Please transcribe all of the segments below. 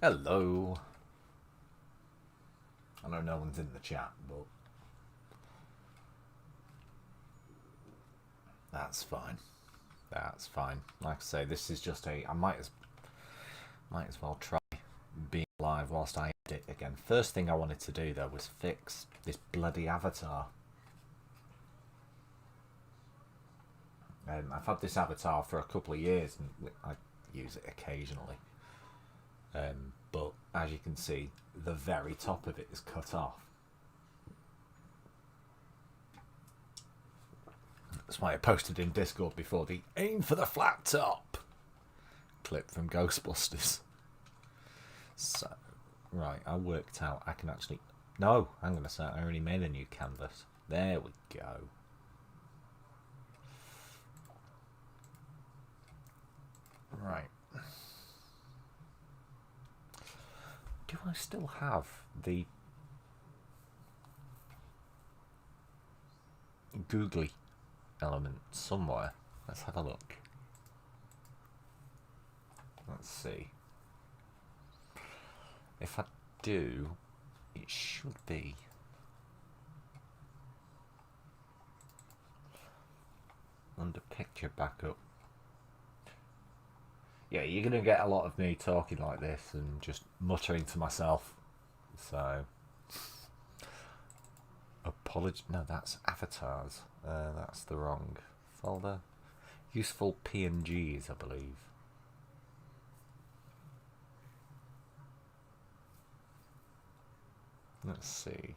Hello. I know no one's in the chat, but that's fine. That's fine. Like I say, this is just a. I might as well try being live whilst I edit again. First thing I wanted to do though was fix this bloody avatar. I've had this avatar for a couple of years, and I use it occasionally. But as you can see, the very top of it is cut off. That's why I posted in Discord before the aim for the flat top clip from Ghostbusters. So, right, I worked out I can actually... No, I'm going to say I already made a new canvas. There we go. Right. Do I still have the googly element somewhere? Let's have a look. Let's see. If I do, it should be under picture backup. Yeah, you're going to get a lot of me talking like this and just muttering to myself. So, apology. No, that's avatars. That's the wrong folder. Useful PNGs, I believe. Let's see.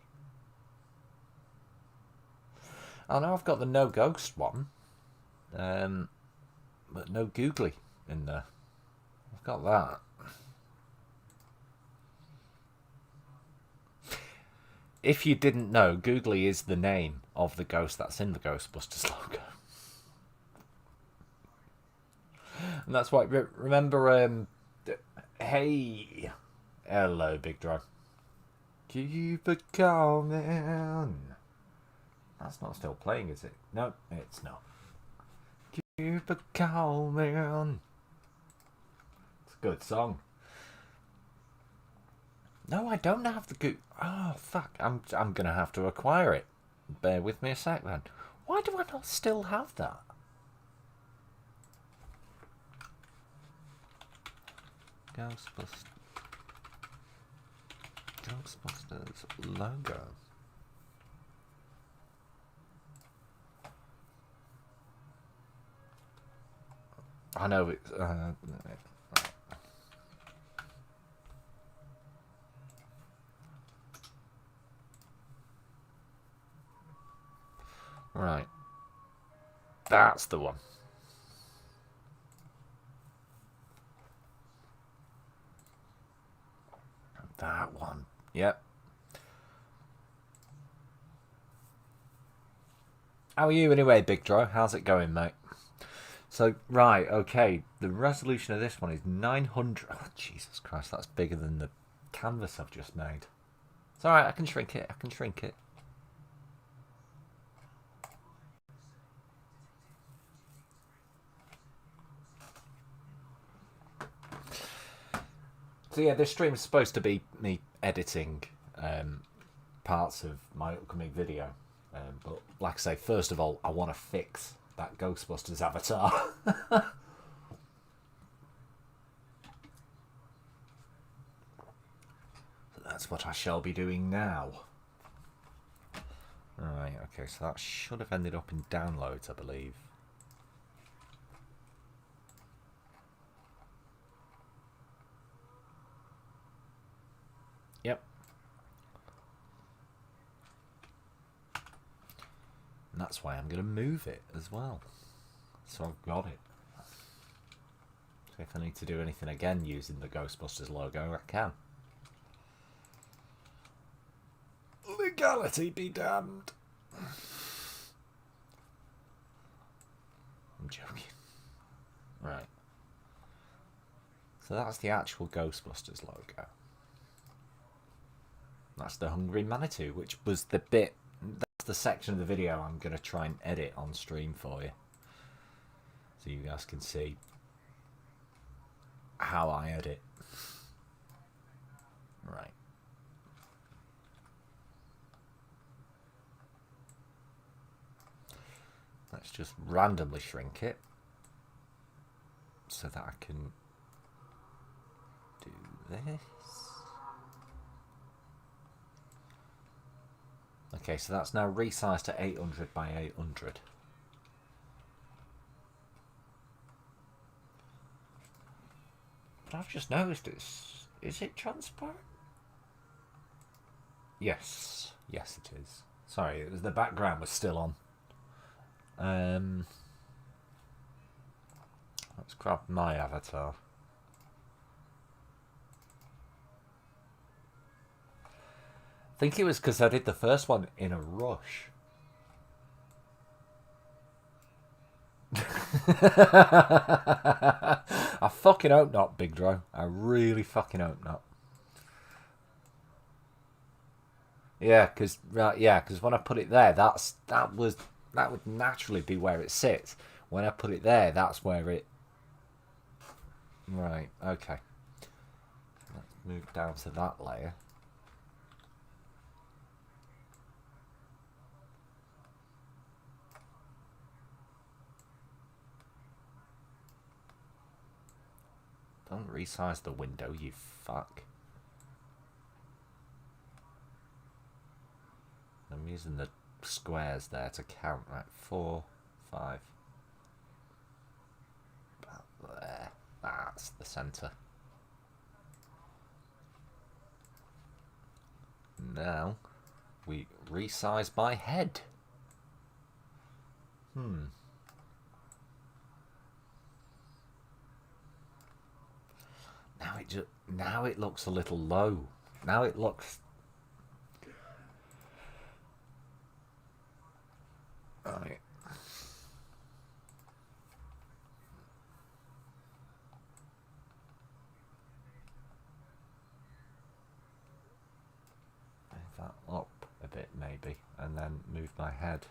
Oh no, I've got the no ghost one, but no googly in there. I've got that. If you didn't know, Googly is the name of the ghost that's in the Ghostbusters logo. And that's why, remember, hey, hello, Big Drive. Keep it coming. That's not still playing, is it? No, it's not. Keep it coming. It's a good song. No, I don't have the goo. Oh fuck! I'm gonna have to acquire it. Bear with me a sec, then. Why do I not still have that? Ghostbusters logo. I know it's. Right. That's the one. That one. Yep. How are you anyway, Big Dro? How's it going, mate? So, right, okay. The resolution of this one is 900. Oh, Jesus Christ, that's bigger than the canvas I've just made. It's alright, I can shrink it. I can shrink it. So yeah, this stream is supposed to be me editing parts of my upcoming video. But like I say, first of all, I want to fix that Ghostbusters avatar. So that's what I shall be doing now. Right, okay, so that should have ended up in downloads, I believe. Yep. And that's why I'm going to move it as well. So I've got it. So if I need to do anything again using the Ghostbusters logo, I can. Legality be damned. I'm joking. Right. So that's the actual Ghostbusters logo. That's the Hungry Manitou, which was the bit... That's the section of the video I'm going to try and edit on stream for you. So you guys can see how I edit. Right. Let's just randomly shrink it so that I can do this. Okay, so that's now resized to 800 by 800. But I've just noticed is it transparent? Yes. Yes, it is. Sorry, it was the background was still on. Let's grab my avatar. I think it was because I did the first one in a rush. I fucking hope not, Big Dro. I really fucking hope not. Yeah, because when I put it there, that would naturally be where it sits. When I put it there, that's where it. Right. Okay. Let's move down to that layer. Don't resize the window, you fuck. I'm using the squares there to count. Right, 4, 5. About there. That's the centre. Now we resize my head. Now it looks a little low. Now it looks. Right. Move that up a bit maybe, and then move my head.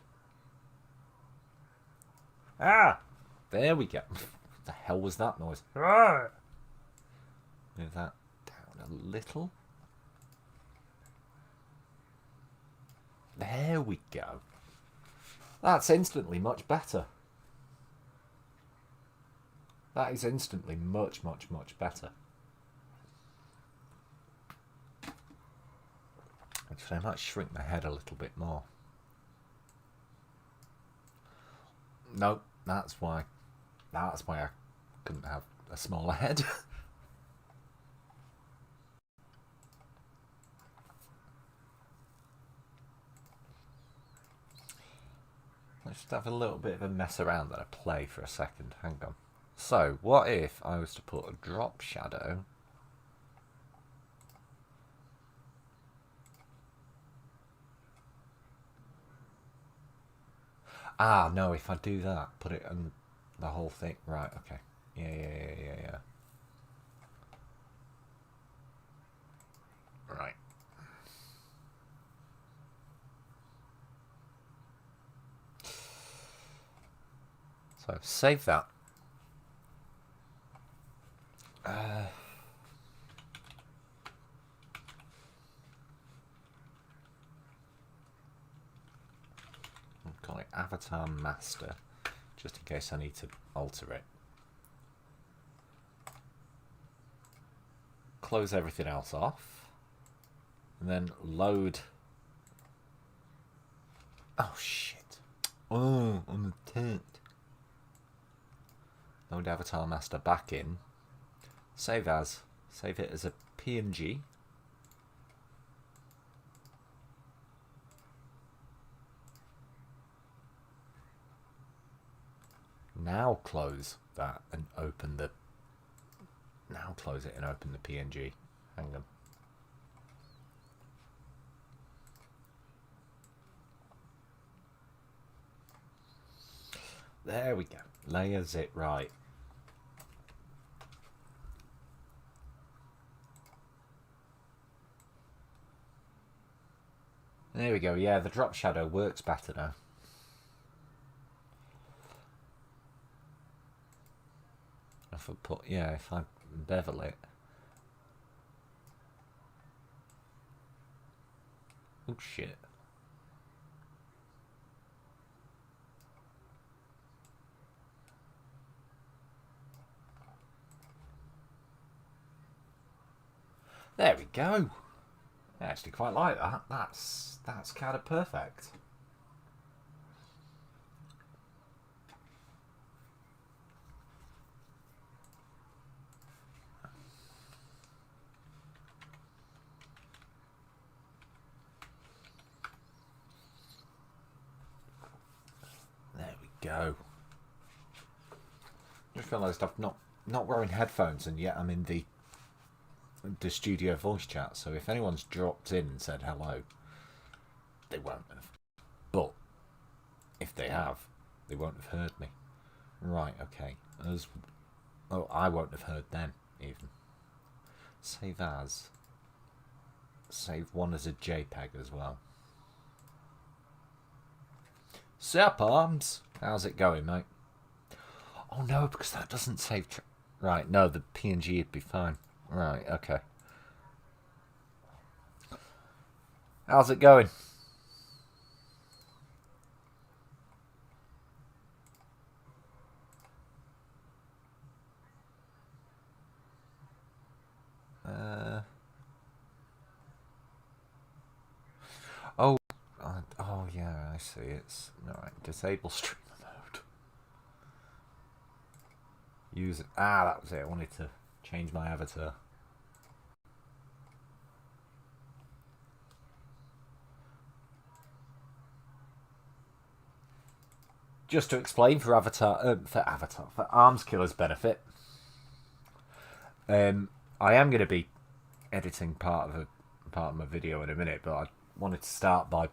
Ah! There we go. What the hell was that noise? Move that down a little. There we go. That's instantly much better. That is instantly much, much, much better. Actually, I might shrink my head a little bit more. Nope, that's why I couldn't have a smaller head. Let's just have a little bit of a mess around that I play for a second. Hang on. So, what if I was to put a drop shadow? Ah, no, if I do that, put it on the whole thing. Right, okay. Yeah. Right. So, save that. I'll call it Avatar Master, just in case I need to alter it. Close everything else off, and then load. Oh shit! Oh, on the tent. Load Avatar Master back in. Save as. Save it as a PNG. Now close that and open the. Now close it and open the PNG. Hang on. There we go. Layers it right. There we go. Yeah, the drop shadow works better now. If I bevel it. Oh shit. There we go. I actually quite like that. That's kind of perfect. There we go. Just realised I've not wearing headphones, and yet I'm in the studio voice chat. So if anyone's dropped in and said hello, they won't have. But if they have, they won't have heard me. Right, okay. I won't have heard them even. Save as. Save one as a JPEG as well. Sup, Arms? How's it going, mate? Oh no, because that doesn't save. Right, no, the PNG would be fine. Right, okay. How's it going? Oh yeah, I see. It's alright. Disable streamer mode. Use it. That was it. I wanted to change my avatar. Just to explain for Arms Killer's benefit, I am going to be editing part of my video in a minute, but I wanted to start by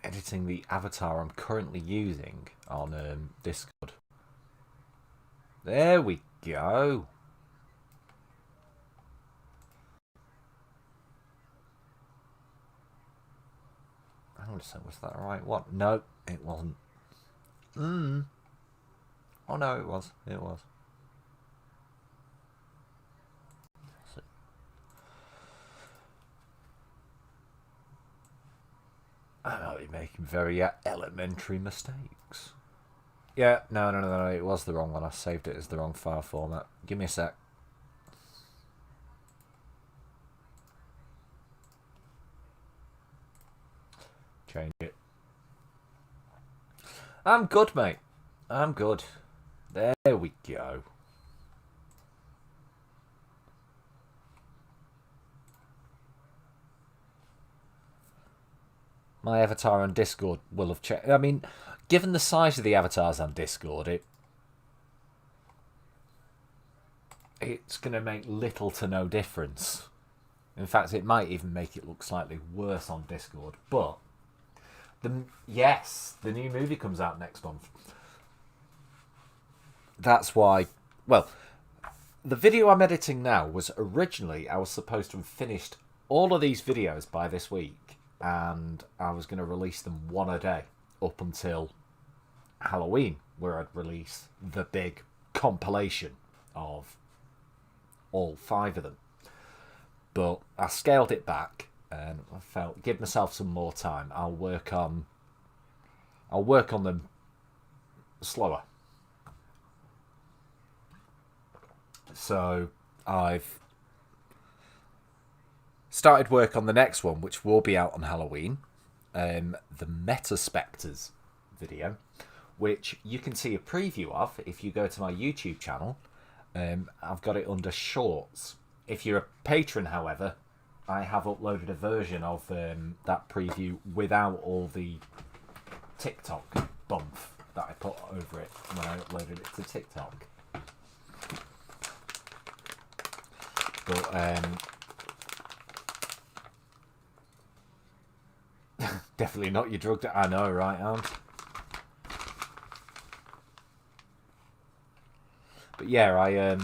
editing the avatar I'm currently using on Discord. There we go. Was that the right one? No, it wasn't. Oh no, it was. It was. I might be making very elementary mistakes. Yeah, no, it was the wrong one. I saved it as the wrong file format. Give me a sec. Change it. I'm good, mate. I'm good. There we go. My avatar on Discord will have checked. I mean, given the size of the avatars on Discord, it's going to make little to no difference. In fact, it might even make it look slightly worse on Discord. But the new movie comes out next month. That's why. Well, the video I'm editing now was originally I was supposed to have finished all of these videos by this week. And I was going to release them one a day up until Halloween, where I'd release the big compilation of all 5 of them. But I scaled it back, and I felt give myself some more time. I'll work on them slower. So I've started work on the next one, which will be out on Halloween, the Meta Spectres video, which you can see a preview of if you go to my YouTube channel. I've got it under Shorts. If you're a patron, however, I have uploaded a version of that preview without all the TikTok bump that I put over it when I uploaded it to TikTok. But definitely not your drug. I know, right, Aunt? But yeah, I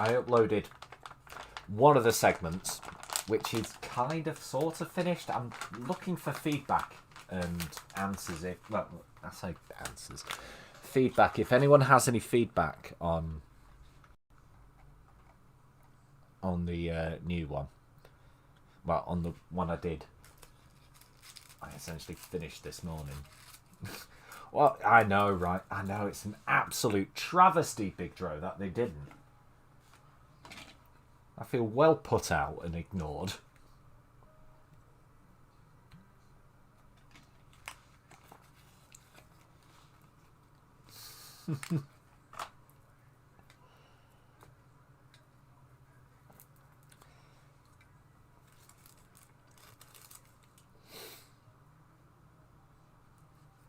uploaded one of the segments, which is kind of sort of finished. I'm looking for feedback and answers. Well, I say answers. Feedback. If anyone has any feedback on the new one, Well, on the one I did, I essentially finished this morning. Well, I know, right? I know it's an absolute travesty, Big Dro, that they didn't. I feel well put out and ignored.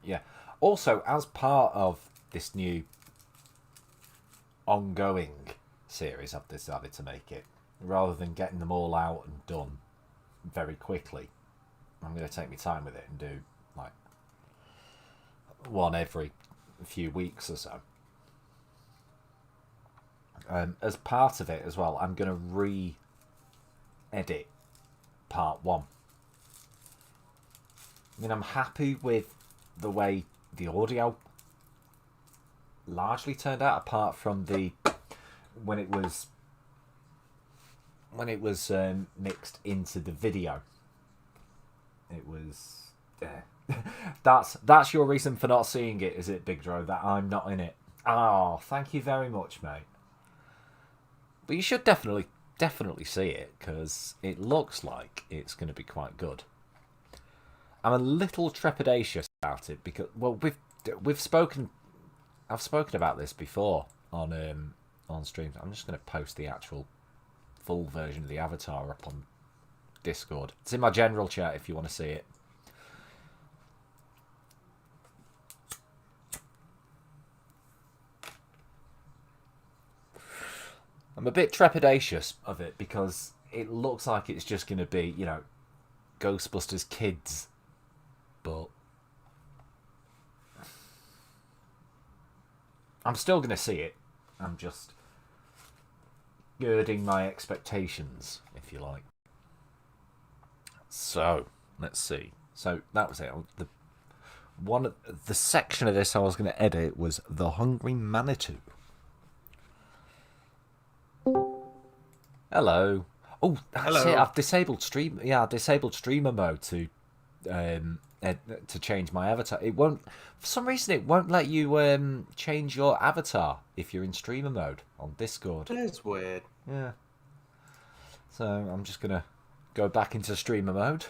Yeah. Also, as part of this new ongoing series, I've decided to make it, rather than getting them all out and done very quickly, I'm going to take my time with it and do like one every few weeks or so. As part of it as well, I'm going to re-edit part 1. I mean, I'm happy with the way the audio largely turned out, apart from the when it was mixed into the video. It was that's your reason for not seeing it, is it, Big Dro? That I'm not in it. Oh, thank you very much, mate. But you should definitely see it, because it looks like it's going to be quite good. I'm a little trepidatious about it because, well, we've spoken. I've spoken about this before on streams. I'm just going to post the actual full version of the avatar up on Discord. It's in my general chat if you want to see it. I'm a bit trepidatious of it because it looks like it's just going to be, you know, Ghostbusters Kids, but I'm still going to see it. I'm just girding my expectations, if you like. So, let's see. So, that was it. The section of this I was going to edit was The Hungry Manitou. Hello. Oh, that's it. I've disabled stream. Yeah, I disabled streamer mode to change my avatar. It won't. For some reason, it won't let you change your avatar if you're in streamer mode on Discord. It's weird. Yeah. So I'm just gonna go back into streamer mode.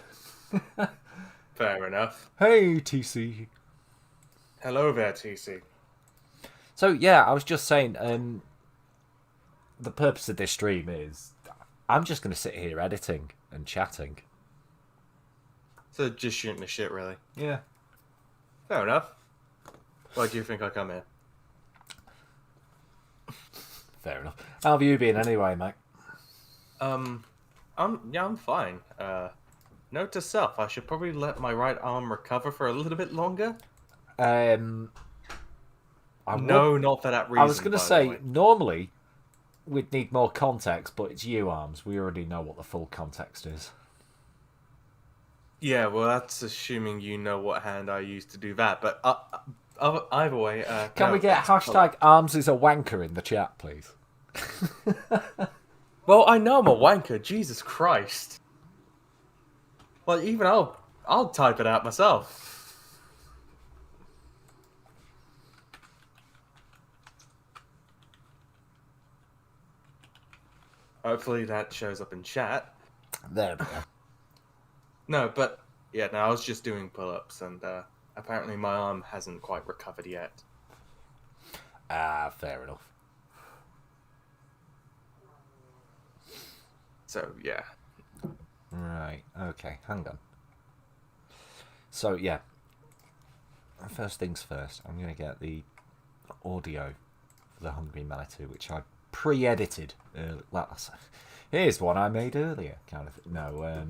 Fair enough. Hey, TC. Hello there, TC. So yeah, I was just saying. The purpose of this stream is I'm just going to sit here editing and chatting. So just shooting the shit, really. Yeah. Fair enough. Why do you think I come here? Fair enough. How have you been anyway, mate? I'm fine. Note to self, I should probably let my right arm recover for a little bit longer. Not for that reason. I was going to say, normally we'd need more context, but it's you, Arms. We already know what the full context is. Yeah, well, that's assuming you know what hand I used to do that. But either way... Can we get hashtag Arms is a wanker in the chat, please? Well, I know I'm a wanker. Jesus Christ. Well, even I'll type it out myself. Hopefully that shows up in chat. There we go. No, but yeah, no, I was just doing pull-ups, and apparently my arm hasn't quite recovered yet. Ah, fair enough. So yeah. Right. Okay. Hang on. So yeah. First things first. I'm going to get the audio for The Hungry Manitou, which I pre-edited. Well, here's one I made earlier, kind of. No.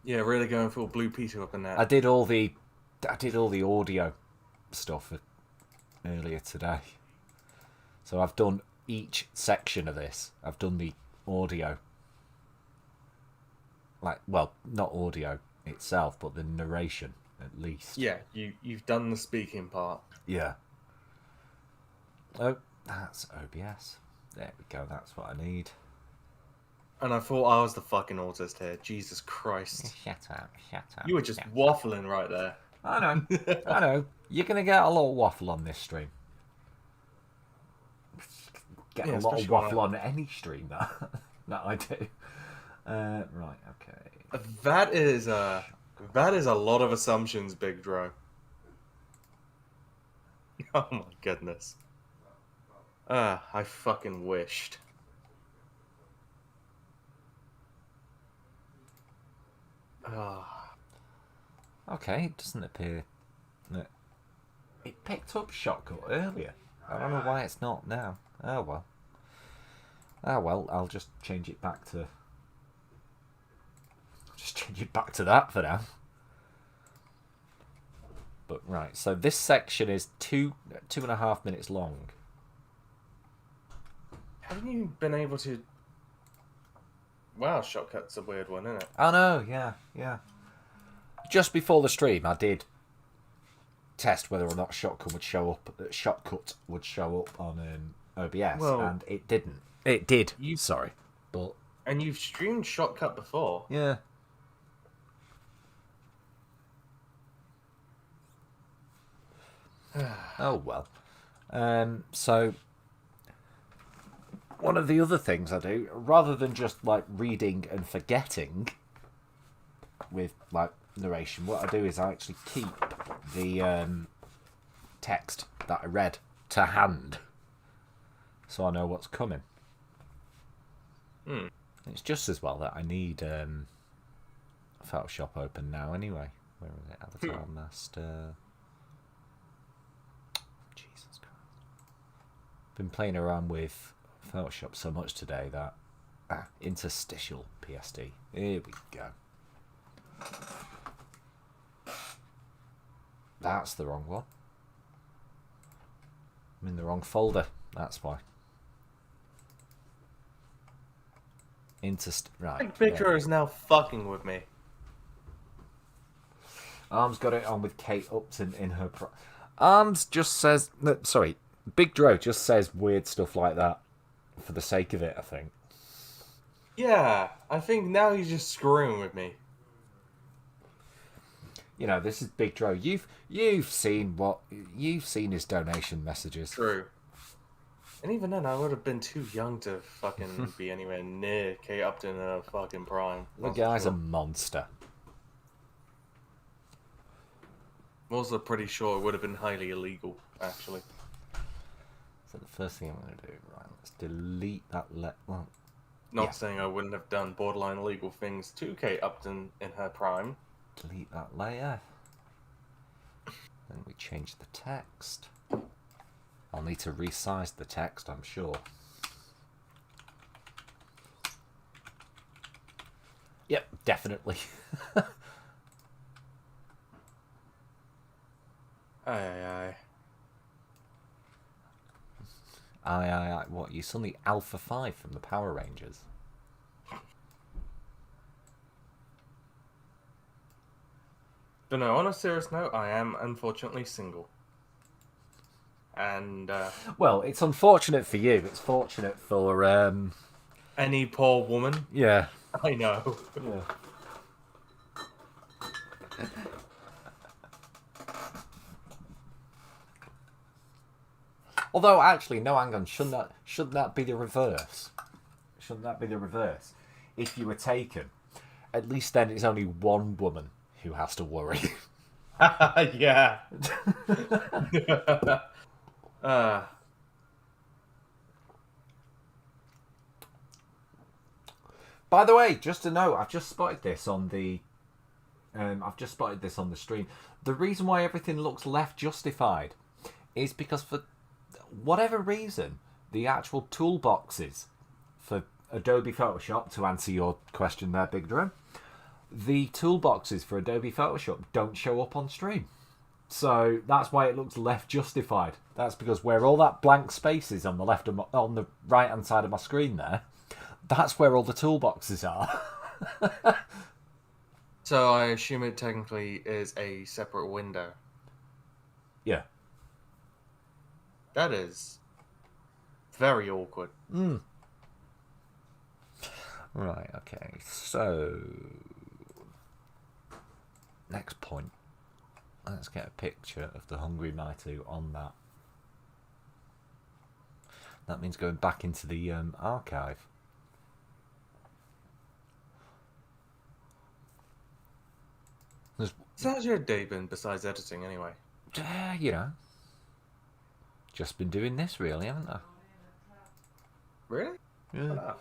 Yeah, really going full Blue Peter up in that. I did all the audio stuff earlier today. So I've done each section of this. I've done the audio. Like, well, not audio itself, but the narration at least. Yeah, you've done the speaking part. Yeah. Oh, that's OBS. There we go. That's what I need. And I thought I was the fucking autist here. Jesus Christ. Shut up, shut up. You were just shut up. waffling right there. I know, I know. You're going to get a lot of waffle on this stream. Get Yeah, a lot of especially when waffle on any stream that, that I do. Right, okay. That is a lot of assumptions, Big Dro. Oh my goodness. I fucking wished. Okay, it doesn't appear that it picked up shotgun earlier. I don't know why it's not now. Oh well. Oh well, I'll just change it back to... Just change it back to that for now. But right, so this section is 2.5 minutes long. Haven't you been able to... Wow, Shotcut's a weird one, isn't it? Oh no, yeah. Just before the stream, I did test whether or not Shotcut would show up on OBS, Well, and it didn't. It did. You- Sorry, but And you've streamed Shotcut before. yeah. Oh well. So one of the other things I do, rather than just like reading and forgetting with like narration, what I do is I actually keep the text that I read to hand, so I know what's coming. It's just as well that I need Photoshop open now anyway. Where is it? Avatar Master. Jesus Christ. Been playing around with Photoshop so much today that interstitial PSD. Here we go. That's the wrong one. I'm in the wrong folder. That's why. Right. Big Dro is now fucking with me. Arms got it on with Kate Upton in her Arms just says... No, sorry. Big Dro just says weird stuff like that for the sake of it, I think. Yeah, I think now he's just screwing with me. You know, this is Big Dro. You've seen his donation messages. True. And even then, I would have been too young to fucking be anywhere near Kate Upton in her fucking prime. The That's for guy's a sure. monster. I'm also pretty sure it would have been highly illegal, actually. So the first thing I'm going to do, right, let's delete that well, Not Yeah. saying I wouldn't have done borderline illegal things to Kate Upton in her prime. delete that layer. Then we change the text. I'll need to resize the text, I'm sure. Yep, definitely. Aye. Aye. What, you suddenly Alpha 5 from the Power Rangers? But no, on a serious note, I am unfortunately single. And, Well, it's unfortunate for you. It's fortunate for, any poor woman, yeah. I know. Yeah. Although, actually, no, hang on. Shouldn't that be the reverse? Shouldn't that be the reverse? If you were taken, at least then it's only one woman who has to worry. Yeah. By the way, just to know, I've just spotted this on the stream. The reason why everything looks left justified is because for whatever reason, the actual toolboxes for Adobe Photoshop, to answer your question there, Big Drum, the toolboxes for Adobe Photoshop don't show up on stream. So that's why it looks left justified. That's because where all that blank space is on the left of on the right hand side of my screen there, that's where all the toolboxes are. So I assume it technically is a separate window. Yeah. That is very awkward. Right, okay, so next point. Let's get a picture of the Hungry Maitu on that. That means going back into the archive. So how's your day been besides editing, anyway? You know, just been doing this really, haven't I? Really? Yeah. Wow.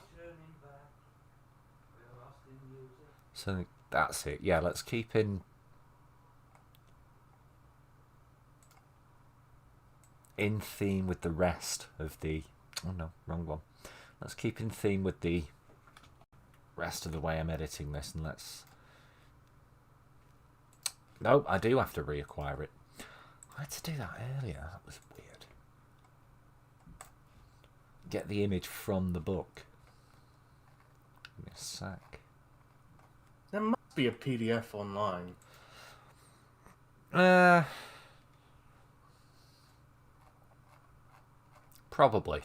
So that's it. Yeah, let's keep in theme with the rest of the... Oh no, wrong one. Let's keep in theme with the rest of the way I'm editing this, and let's... No, I do have to reacquire it. I had to do that earlier. That was weird. Get the image from the book. Give me a sec. There must be a PDF online. Probably.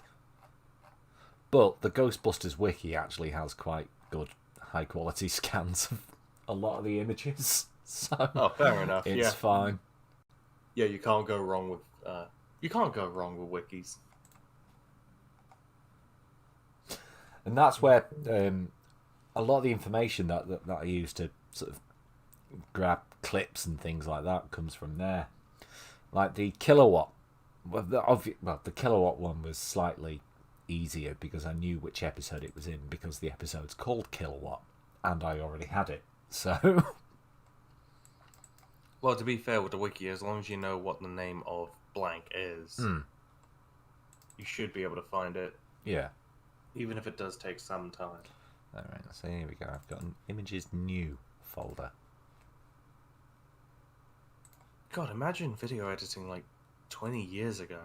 But the Ghostbusters wiki actually has quite good high quality scans of a lot of the images. So Oh, fair enough. it's fine. Yeah, you can't go wrong with wikis. And that's where a lot of the information that I use to sort of grab clips and things like that comes from there. Like the kilowatt. Well, the kilowatt one was slightly easier because I knew which episode it was in because the episode's called Kilowatt and I already had it. So... Well, to be fair with the wiki, as long as you know what the name of blank is, you should be able to find it. Yeah. Even if it does take some time. Alright, so here we go. I've got an images new folder. God, imagine video editing like 20 years ago.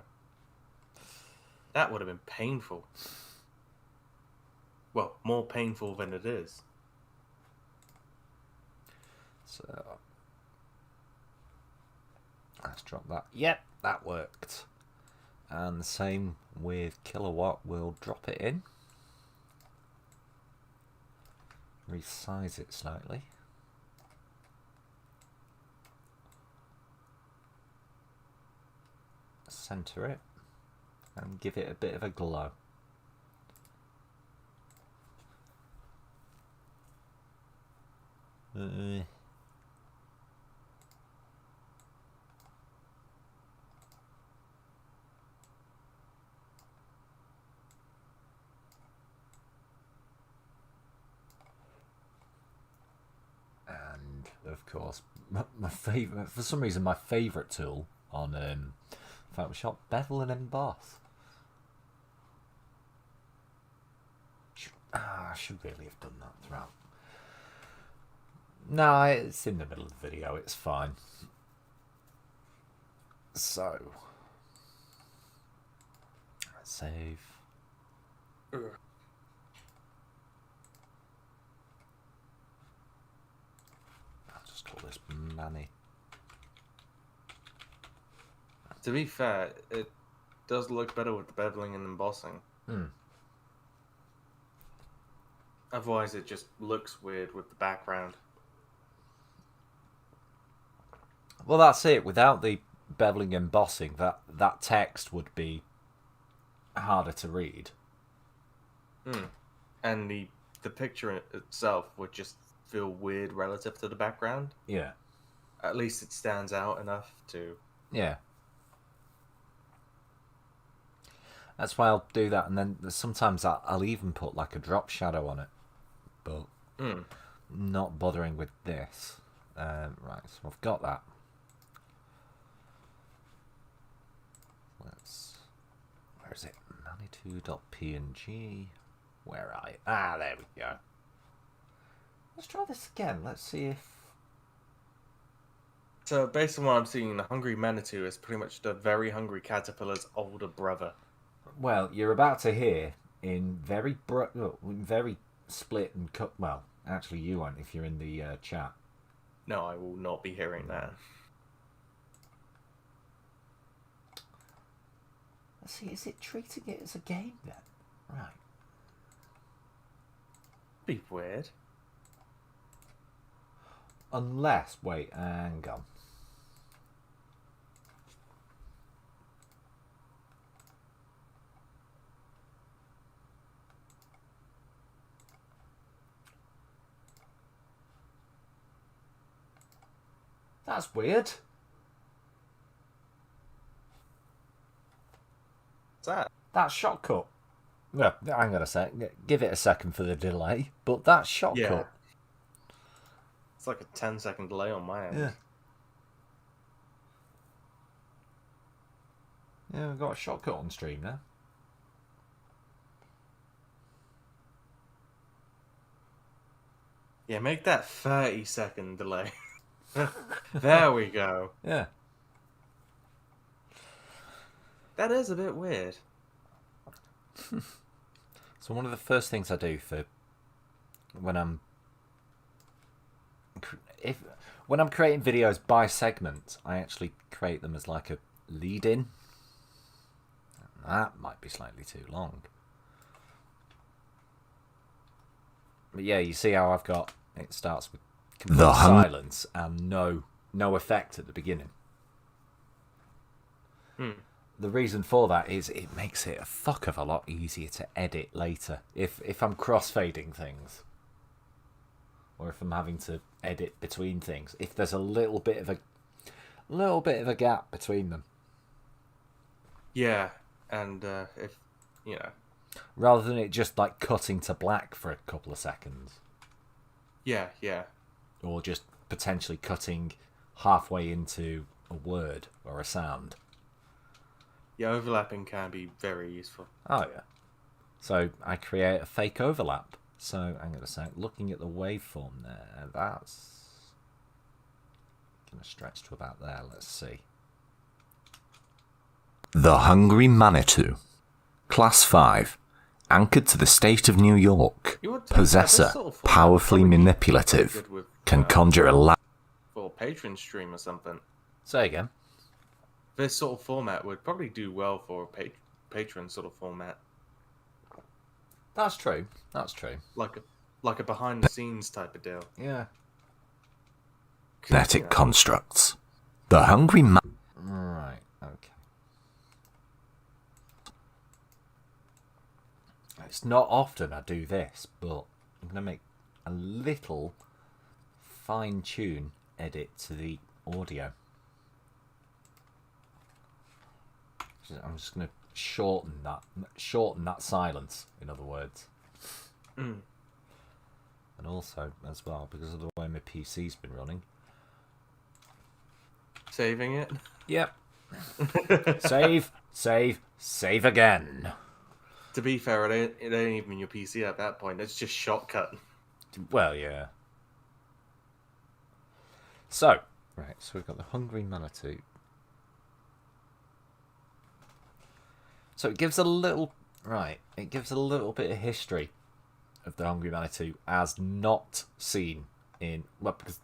That would have been painful. Well, more painful than it is. So... let's drop that. Yep, that worked. And the same with Kilowatt. We'll drop it in. Resize it slightly. Center it. And give it a bit of a glow. And of course, my favorite, for some reason, my favorite tool on Photoshop, bevel and emboss. I should really have done that throughout. No, it's in the middle of the video, it's fine. So, let's save. I'll just call this Manny. To be fair, it does look better with the beveling and embossing. Otherwise, it just looks weird with the background. Well, that's it. Without the beveling and embossing, that text would be harder to read. And the picture itself would just feel weird relative to the background. Yeah. At least it stands out enough to... Yeah. That's why I'll do that, and then sometimes I'll even put like a drop shadow on it. But not bothering with this. Right, so I've got that. Where is it? Manitou.png. Where are you? Ah, there we go. Let's try this again. Let's see if... So, based on what I'm seeing, the Hungry Manitou is pretty much the Very Hungry Caterpillar's older brother. Well, you're about to hear in very split and cut... Well, actually you won't if you're in the chat. No, I will not be hearing that. Let's see, is it treating it as a game then? Right. Be weird. Unless, wait, hang on. That's weird. What's that? That shortcut. Well, hang on a sec. Give it a second for the delay. But that shortcut. Yeah. It's like a 10-second delay on my end. Yeah. Yeah, we've got a shortcut on stream now. Yeah, make that 30-second delay. There we go. Yeah. That is a bit weird. So one of the first things I do for when I'm creating videos by segment, I actually create them as like a lead-in. That might be slightly too long. But yeah, you see how I've got it starts with complete silence and no effect at the beginning. The reason for that is it makes it a fuck of a lot easier to edit later if I'm crossfading things, or if I'm having to edit between things. If there's a little bit of a gap between them, Yeah, and if rather than it just like cutting to black for a couple of seconds, yeah, or just potentially cutting halfway into a word or a sound. yeah, overlapping can be very useful. Oh yeah. So I create a fake overlap. So I'm going to say, looking at the waveform there, that's going to stretch to about there. Let's see. The Hungry Manitou. Class 5. Anchored to the state of New York. You would think that Possessor. this sort of format Powerfully would probably be manipulative. good with, Can conjure a for Patreon stream or something. Say again. This sort of format would probably do well for a Patreon sort of format, That's true. That's true. like a behind the scenes type of deal. Yeah. magnetic constructs. The Hungry Right. Okay. It's not often I do this, but I'm going to make a little fine-tune edit to the audio. I'm just going to shorten that silence, in other words. And also, as well, because of the way my PC's been running. Saving it. Yep. Save again. To be fair, it ain't even your PC at that point. It's just shortcut. Well, yeah. So, right, so we've got the Hungry Manitou. So it gives a little bit of history of the Hungry Manitou as not seen in, well, because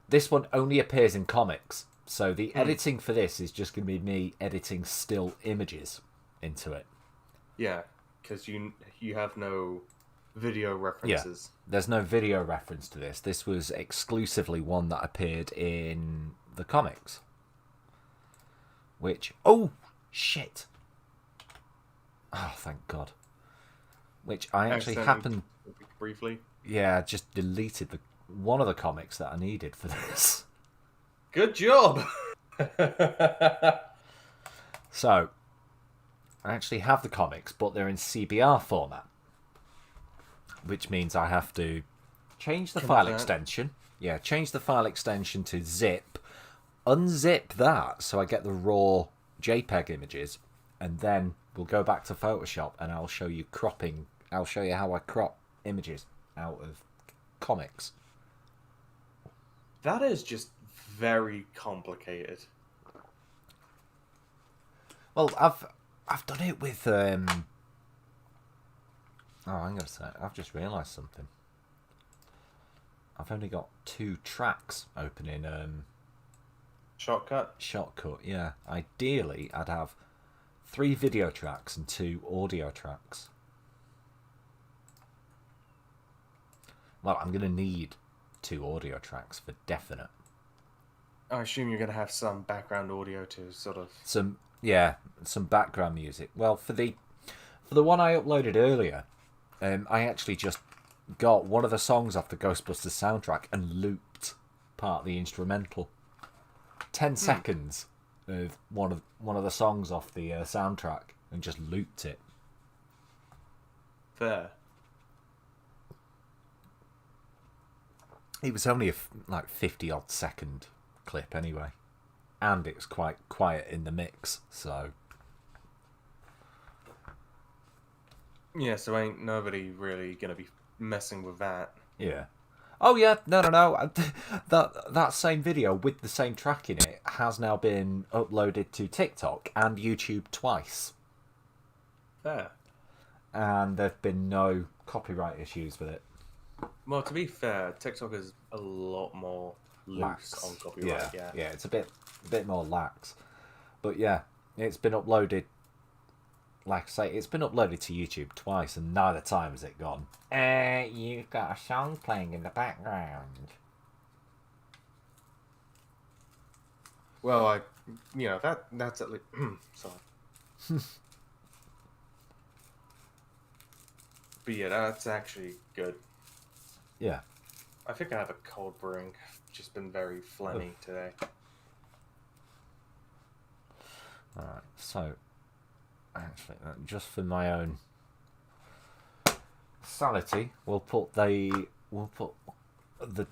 this one only appears in comics. So the editing for this is just going to be me editing still images into it. Yeah, because you have no video references. There's no video reference to this. This was exclusively one that appeared in the comics. Which, oh, shit. Oh, thank God. Which I actually happened... Briefly? Yeah, I just deleted one of the comics that I needed for this. Good job! So, I actually have the comics, but they're in CBR format. Which means I have to change the file extension. Yeah, change the file extension to zip. Unzip that so I get the raw JPEG images. And then we'll go back to Photoshop and I'll show you cropping. I'll show you how I crop images out of comics. That is just very complicated. Well, I've done it with oh, I'm gonna say I've just realised something. I've only got 2 tracks open in Shortcut? Shortcut. Yeah, ideally I'd have 3 video tracks and 2 audio tracks. Well, I'm going to need 2 audio tracks for definite. I assume you're going to have some background audio to sort of... Some background music. Well, for the one I uploaded earlier, I actually just got one of the songs off the Ghostbusters soundtrack and looped part of the instrumental. 10 seconds of one of the songs off the soundtrack and just looped it. Fair. It was only a 50 odd second clip anyway, and it was quite quiet in the mix, so Yeah, so ain't nobody really gonna be messing with that. yeah. Oh yeah, no. That same video with the same track in it has now been uploaded to TikTok and YouTube twice, Fair. and there've been no copyright issues with it. Well, to be fair, TikTok is a lot more loose Lax. on copyright. Yeah. Yeah, it's a bit more lax, but yeah, it's been uploaded. Like I say, it's been uploaded to YouTube twice, and neither time has it gone. You've got a song playing in the background. Well, that's at least. Sorry. But yeah, that's actually good. Yeah. I think I have a cold brewing. Just been very phlegmy today. Alright, so actually, just for my own sanity, we'll put the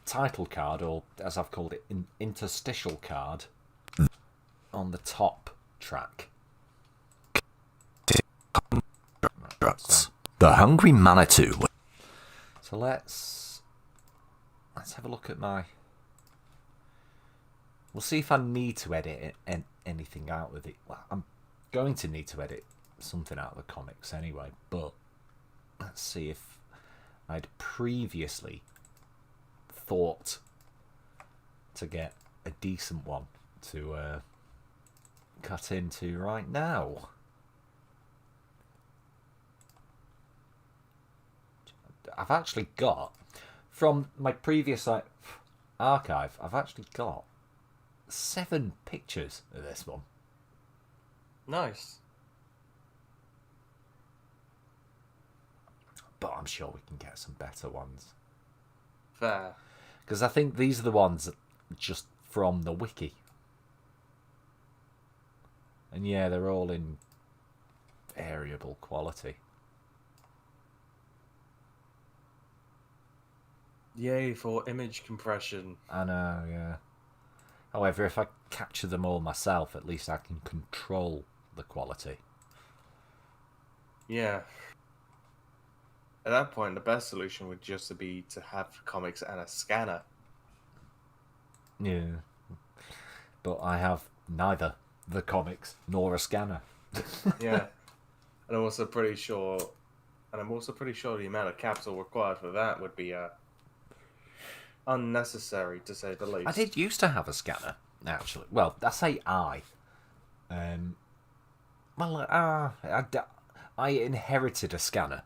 title card, or as I've called it, interstitial card, on the top track. Drugs. The Hungry Manitou. So let's have a look at my. We'll see if I need to edit anything out with it. Well, I'm going to need to edit something out of the comics anyway, but let's see if I'd previously thought to get a decent one to cut into right now. I've actually got, from my previous archive, I've actually got 7 pictures of this one. Nice. But I'm sure we can get some better ones. Fair. Because I think these are the ones just from the wiki. And yeah, they're all in variable quality. Yay for image compression. I know, yeah. However, if I capture them all myself, at least I can control the quality. Yeah. At that point, the best solution would just be to have comics and a scanner. Yeah. But I have neither the comics nor a scanner. Yeah. And I'm also pretty sure the amount of capital required for that would be unnecessary, to say the least. I did used to have a scanner, actually. Well, I say I. I inherited a scanner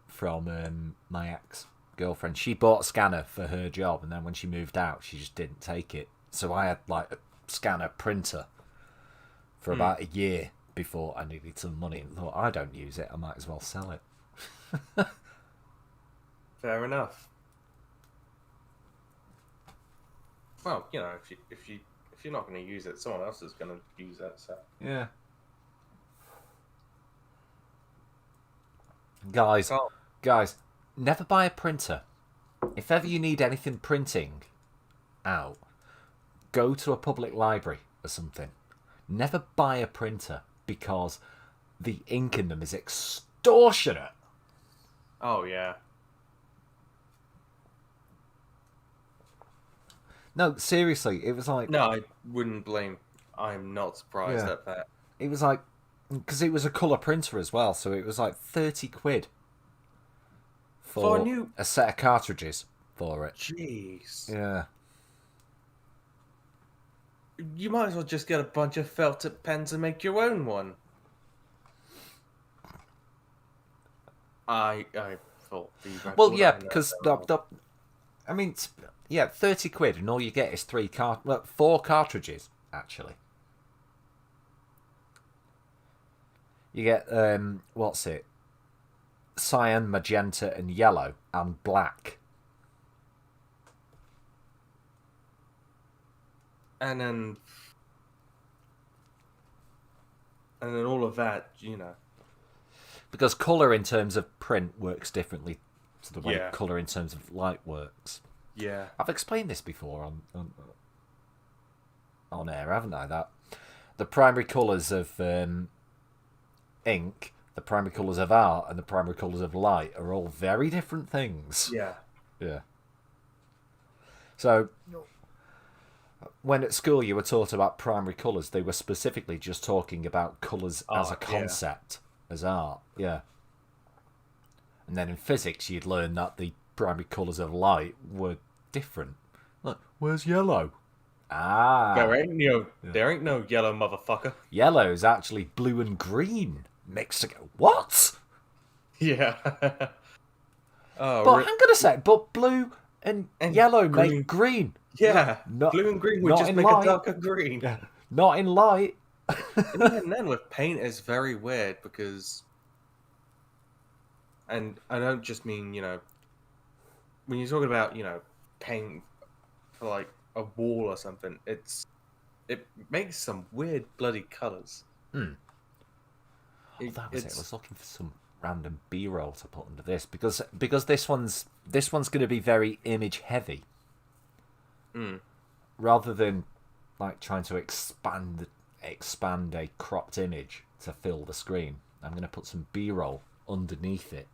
from my ex-girlfriend. She bought a scanner for her job, and then when she moved out, she just didn't take it. So I had like a scanner printer for about a year before I needed some money, and thought, I don't use it, I might as well sell it. Fair enough. Well, if you're not going to use it, someone else is going to use that. So Yeah. Guys, never buy a printer. If ever you need anything printing out, go to a public library or something. Never buy a printer, because the ink in them is extortionate. Oh yeah. No, seriously, it was like... No, I wouldn't blame. I'm not surprised Yeah. at that. It was like... Because it was a colour printer as well, so it was like 30 quid for a set of cartridges for it. Jeez. Yeah. You might as well just get a bunch of felt tip pens and make your own one. I thought the Well, yeah, because I mean, yeah, 30 quid, and all you get is 4 cartridges, actually. You get, what's it? Cyan, magenta, and yellow, and black. And then all of that, Because colour in terms of print works differently to the way Yeah. colour in terms of light works. Yeah. I've explained this before on air, haven't I? That the primary colours of ink, the primary colours of art, and the primary colours of light are all very different things. Yeah. Yeah. So, when at school you were taught about primary colours, they were specifically just talking about colours as a Art, yeah. concept, as art. Yeah. And then in physics, you'd learn that the primary colours of light were different. Look, where's yellow? Ah. There ain't no yellow motherfucker. Yellow is actually blue and green mixed together. What? Yeah. Oh, But hang on a sec. But blue and yellow green. make green. Yeah. Not- Blue and green would not just in make light. a darker green. Not in light. And even then, with paint, it's very weird because, and I don't just mean when you're talking about paint for like a wall or something, it makes some weird bloody colors. That was it. I was looking for some random B-roll to put under this because this one's going to be very image heavy. Rather than like trying to expand a cropped image to fill the screen, I'm going to put some B-roll underneath it.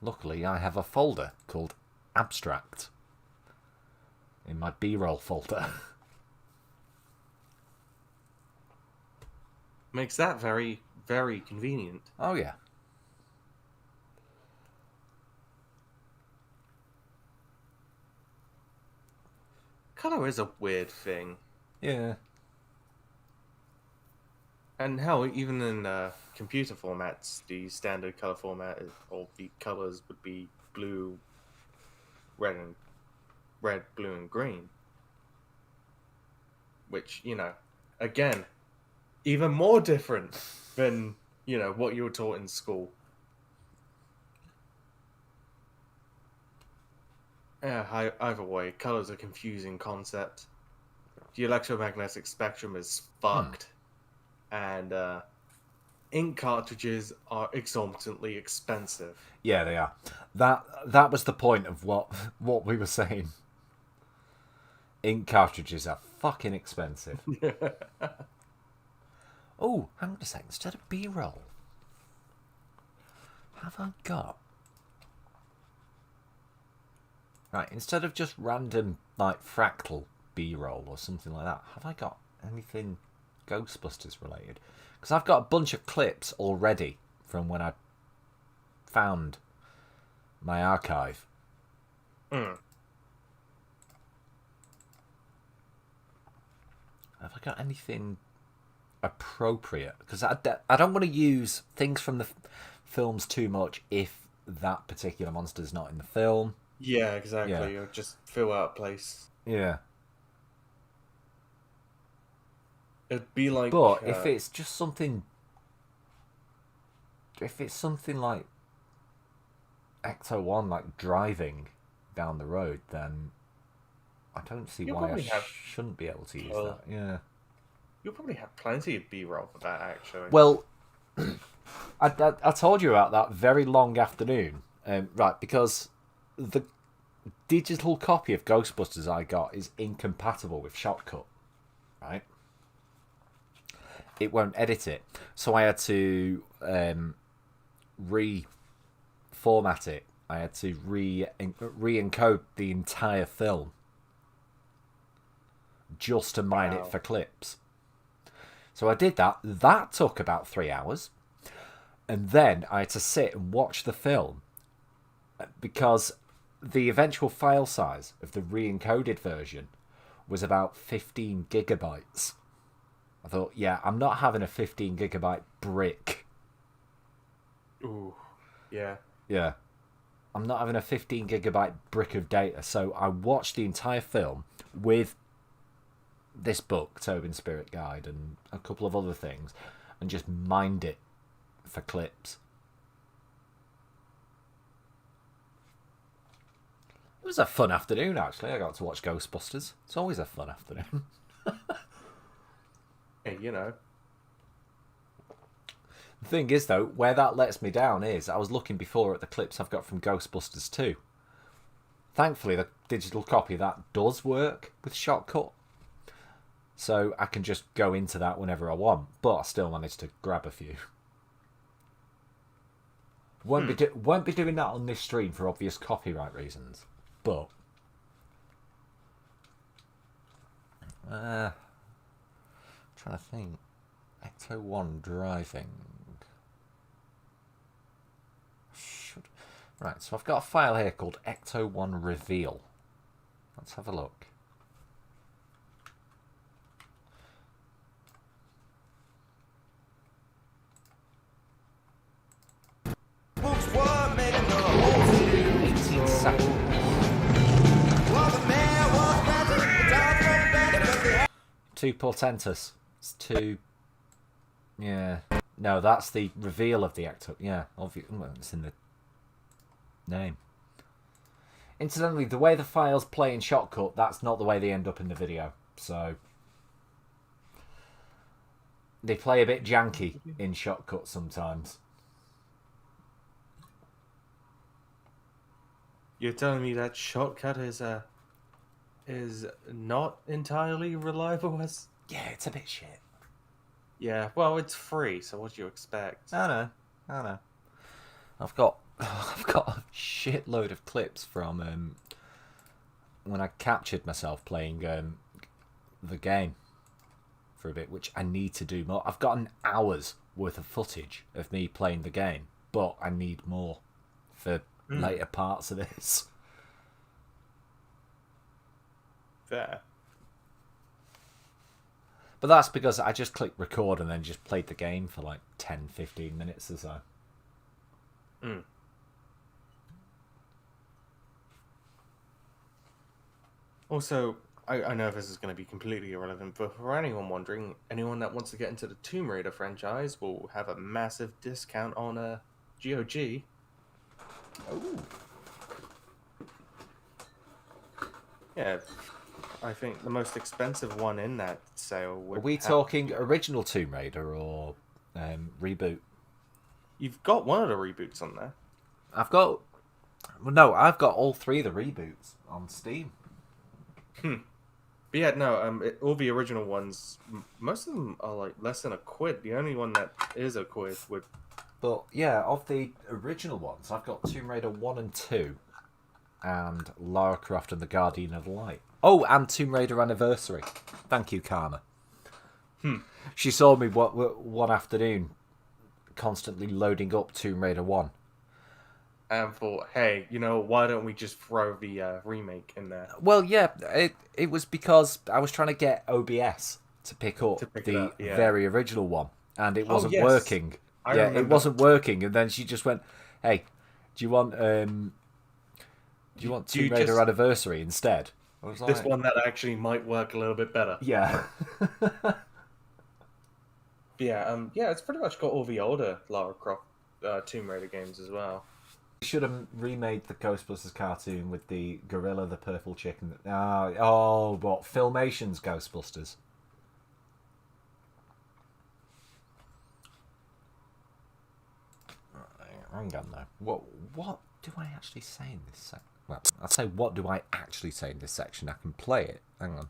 Luckily, I have a folder called Abstract in my B-roll folder. Makes that very, very convenient. Oh yeah. Color is a weird thing. Yeah. And hell, even in computer formats, the standard color format all the colors would be blue, red, blue, and green. Which again, even more different than what you were taught in school. Yeah, either way, color's a confusing concept. The electromagnetic spectrum is fucked. And ink cartridges are exorbitantly expensive. Yeah, they are. That was the point of what we were saying. Ink cartridges are fucking expensive. Oh, hang on a second. Instead of B-roll, have I got... Right, instead of just random, like, fractal B-roll or something like that, have I got anything Ghostbusters related? Because I've got a bunch of clips already from when I found my archive. Have I got anything appropriate? Because I don't want to use things from the films too much if that particular monster's not in the film. Yeah, exactly. Yeah. You'll just fill out a place. Yeah. It'd be like. But if it's just something... If it's something like Ecto-1, like driving down the road, then I don't see You'll why I probably have- shouldn't be able to use that. Yeah. You'll probably have plenty of B-roll for that, actually. Well, I told you about that very long afternoon. Right, because the digital copy of Ghostbusters I got is incompatible with Shotcut. Right? It won't edit it. So I had to reformat it. I had to re-encode the entire film just to mine it for clips. So I did that. That took about 3 hours. And then I had to sit and watch the film because the eventual file size of the re-encoded version was about 15 gigabytes. I thought, yeah, I'm not having a 15 gigabyte brick. Ooh, yeah. Yeah. I'm not having a 15 gigabyte brick of data, so I watched the entire film with this book, Tobin Spirit Guide, and a couple of other things, and just mined it for clips. It was a fun afternoon, actually. I got to watch Ghostbusters. It's always a fun afternoon. Hey, you know. The thing is, though, where that lets me down is I was looking before at the clips I've got from Ghostbusters 2. Thankfully, the digital copy of that does work with Shotcut. So I can just go into that whenever I want, but I still managed to grab a few. Won't be doing that on this stream for obvious copyright reasons, but trying to think. Ecto 1 driving. Right, so I've got a file here called Ecto 1 reveal. Let's have a look. Books were made in the 18 seconds. Well, the man was planted, the dogs were bad because they had Too portentous. It's too... Yeah. No, that's the reveal of the Ecto... Yeah, obviously. Well, it's in the name. Incidentally, the way the files play in Shotcut, that's not the way they end up in the video. So... They play a bit janky in Shotcut sometimes. You're telling me that Shotcut is not entirely reliable as... Yeah, it's a bit shit. Yeah, well, it's free, so what do you expect? I know. I've got a shitload of clips from when I captured myself playing the game for a bit, which I need to do more. I've got an hour's worth of footage of me playing the game, but I need more for later parts of this. Fair. But that's because I just clicked record and then just played the game for like 10-15 minutes or so. Also, I know this is going to be completely irrelevant, but for anyone wondering, anyone that wants to get into the Tomb Raider franchise will have a massive discount on GOG. Ooh. Yeah, I think the most expensive one in that sale would Are we have- talking original Tomb Raider or reboot? You've got one of the reboots on there. I've got all three of the reboots on Steam. But yeah, no, all the original ones, most of them are like less than £1. The only one that is £1 would... But yeah, of the original ones, I've got Tomb Raider 1 and 2, and Lara Croft and the Guardian of the Light. Oh, and Tomb Raider Anniversary. Thank you, Karma. She saw me one afternoon constantly loading up Tomb Raider 1. And thought, hey, you know, why don't we just throw the remake in there? Well, yeah, it was because I was trying to get OBS to pick up pick it the up, yeah. very original one, and it wasn't yes. working. I It remember. wasn't working, and then she just went, "Hey, do you want Tomb you Raider just- Anniversary instead?" I was This like, one that actually might work a little bit better. yeah. Yeah, it's pretty much got all the older Lara Croft Tomb Raider games as well. We should have remade the Ghostbusters cartoon with the gorilla, the purple chicken. What Filmation's Ghostbusters? Hang on though. What do I actually say in this section? Well, I'll say what do I actually say in this section. I can play it. Hang on.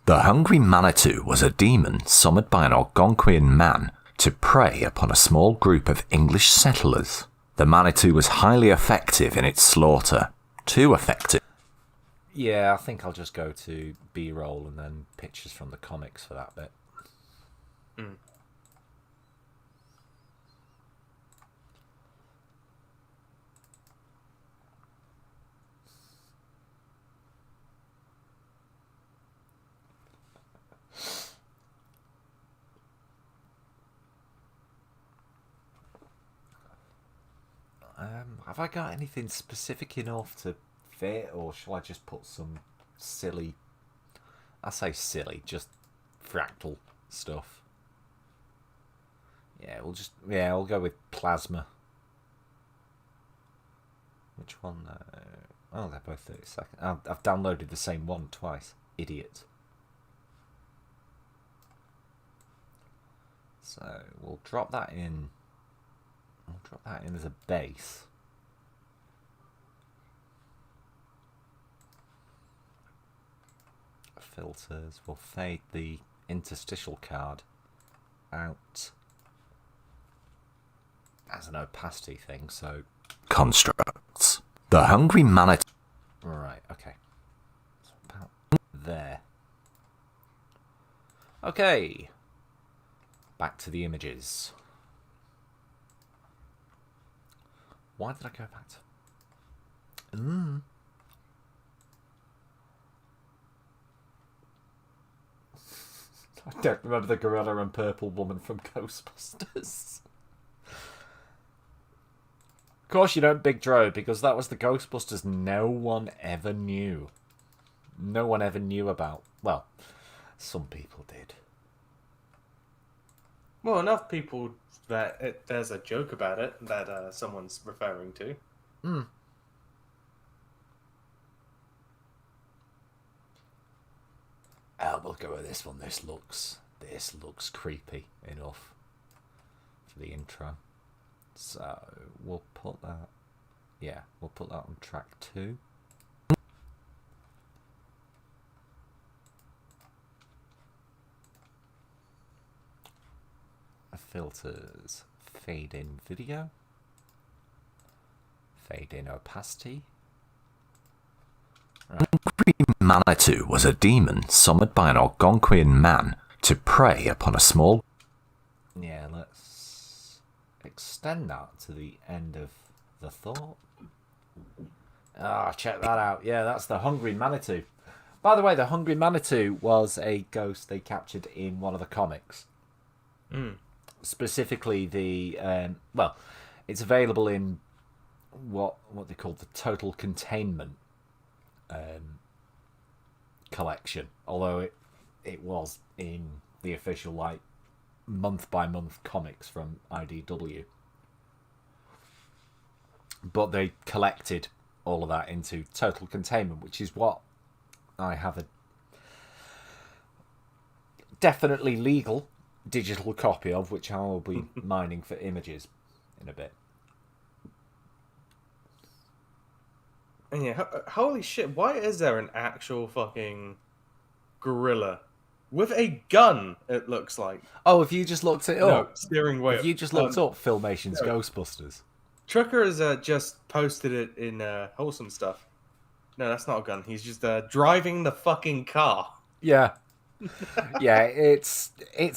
The hungry Manitou was a demon summoned by an Algonquian man to prey upon a small group of English settlers. The Manitou was highly effective in its slaughter. Too effective. Yeah, I think I'll just go to B-roll and then pictures from the comics for that bit. Have I got anything specific enough to fit, or shall I just put some silly... I say silly, just fractal stuff. Yeah, we'll go with plasma. Which one? Oh, they're both 30 seconds. I've downloaded the same one twice. Idiot. So we'll drop that in. We'll drop that in as a base. Filters. We'll fade the interstitial card out as an opacity thing. So Constructs. The Hungry Manitou. right, okay. So about there. Okay. Back to the images. Why did I go back to... I don't remember the gorilla and purple woman from Ghostbusters. Of course you don't, Big Dro, because that was the Ghostbusters no one ever knew. No one ever knew about. Well, some people did. Well, enough people that there's a joke about it that someone's referring to. We'll go with this one. This looks creepy enough for the intro. So we'll put that. Yeah, we'll put that on track 2. Filters, fade in video, fade in opacity. Hungry Manitou was a demon summoned by an Algonquian man to prey upon a small... Yeah, let's extend that to the end of the thought. Check that out. Yeah, that's the Hungry Manitou. By the way, the Hungry Manitou was a ghost they captured in one of the comics. Specifically the it's available in what they call the Total Containment collection, although it was in the official like month by month comics from IDW, but they collected all of that into Total Containment, which is what I have a definitely legal digital copy of, which I will be mining for images in a bit. And yeah, holy shit, why is there an actual fucking gorilla with a gun, it looks like? Oh, if you just looked it No, up, steering wheel. if you just looked up Filmation's no. Ghostbusters. Trucker has just posted it in Wholesome Stuff. No, that's not a gun. He's just driving the fucking car. Yeah. Yeah, it's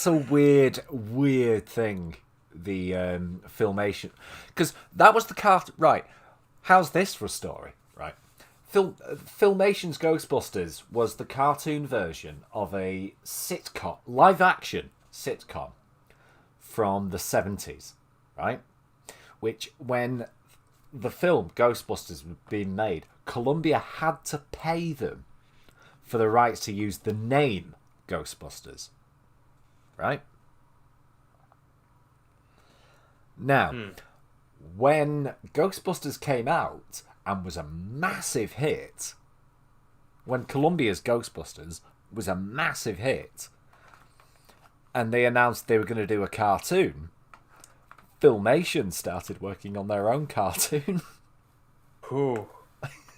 a weird thing, the Filmation, because that was the cart. Right, how's this for a story? Right, Filmation's Ghostbusters was the cartoon version of a sitcom, live action sitcom from the 70s, right? Which, when the film Ghostbusters was being made, Columbia had to pay them for the rights to use the name Ghostbusters, right? Now, when Ghostbusters came out and was a massive hit, when Columbia's Ghostbusters was a massive hit, and they announced they were going to do a cartoon, Filmation started working on their own cartoon. Ooh.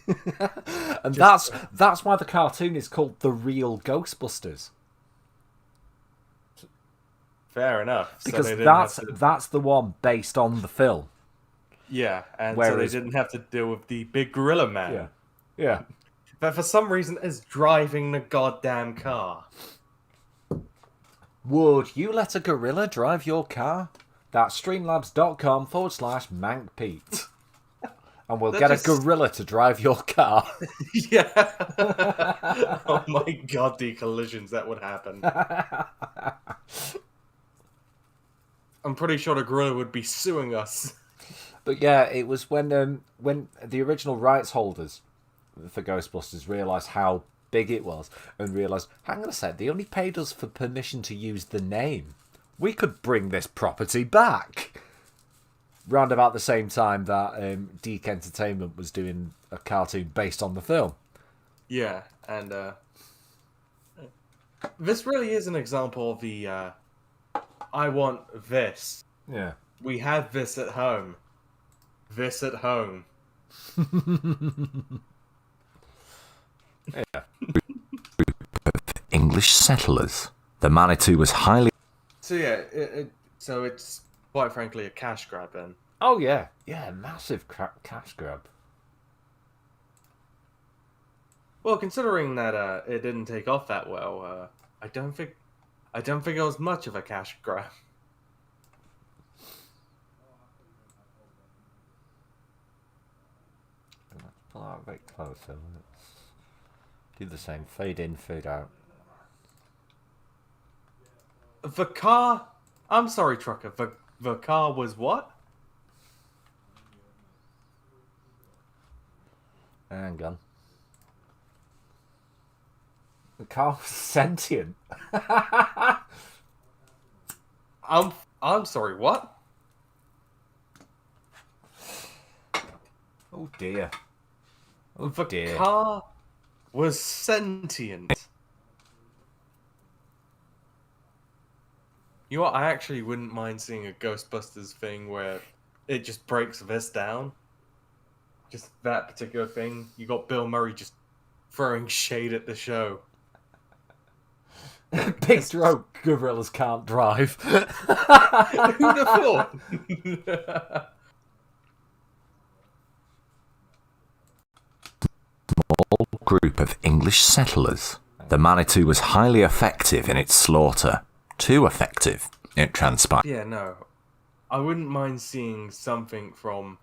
And that's why the cartoon is called The Real Ghostbusters. Fair enough. Because so that's the one based on the film. Yeah, and Whereas- so they didn't have to deal with the big gorilla man. Yeah. Yeah. But for some reason is driving the goddamn car. Would you let a gorilla drive your car? That's streamlabs.com/MankPete. And we'll get a gorilla to drive your car. Yeah. Oh my god, the collisions that would happen. I'm pretty sure the gorilla would be suing us. But yeah, it was when the original rights holders for Ghostbusters realised how big it was and realised, hang on a sec, they only paid us for permission to use the name. We could bring this property back. Round about the same time that Deke Entertainment was doing a cartoon based on the film. Yeah, and this really is an example of the I want this. Yeah. We have this at home. This at home. English settlers. The Manitou was highly So yeah, so it's quite frankly a cash grab then. Oh yeah, yeah, massive cash grab. Well, considering that it didn't take off that well, I don't think it was much of a cash grab. Let's pull out a bit closer. Let's do the same. Fade in, fade out. The car. I'm sorry, trucker. The car was what? Hang on. The car was sentient. I'm sorry. What? Oh dear. Oh The dear. car was sentient. You know what? I actually wouldn't mind seeing a Ghostbusters thing where it just breaks this down. Just that particular thing. You got Bill Murray just throwing shade at the show. Big stroke. Gorillas can't drive. Who'd have thought? group of English settlers. The Manitou was highly effective in its slaughter. Too effective, it transpired. Yeah, no. I wouldn't mind seeing something from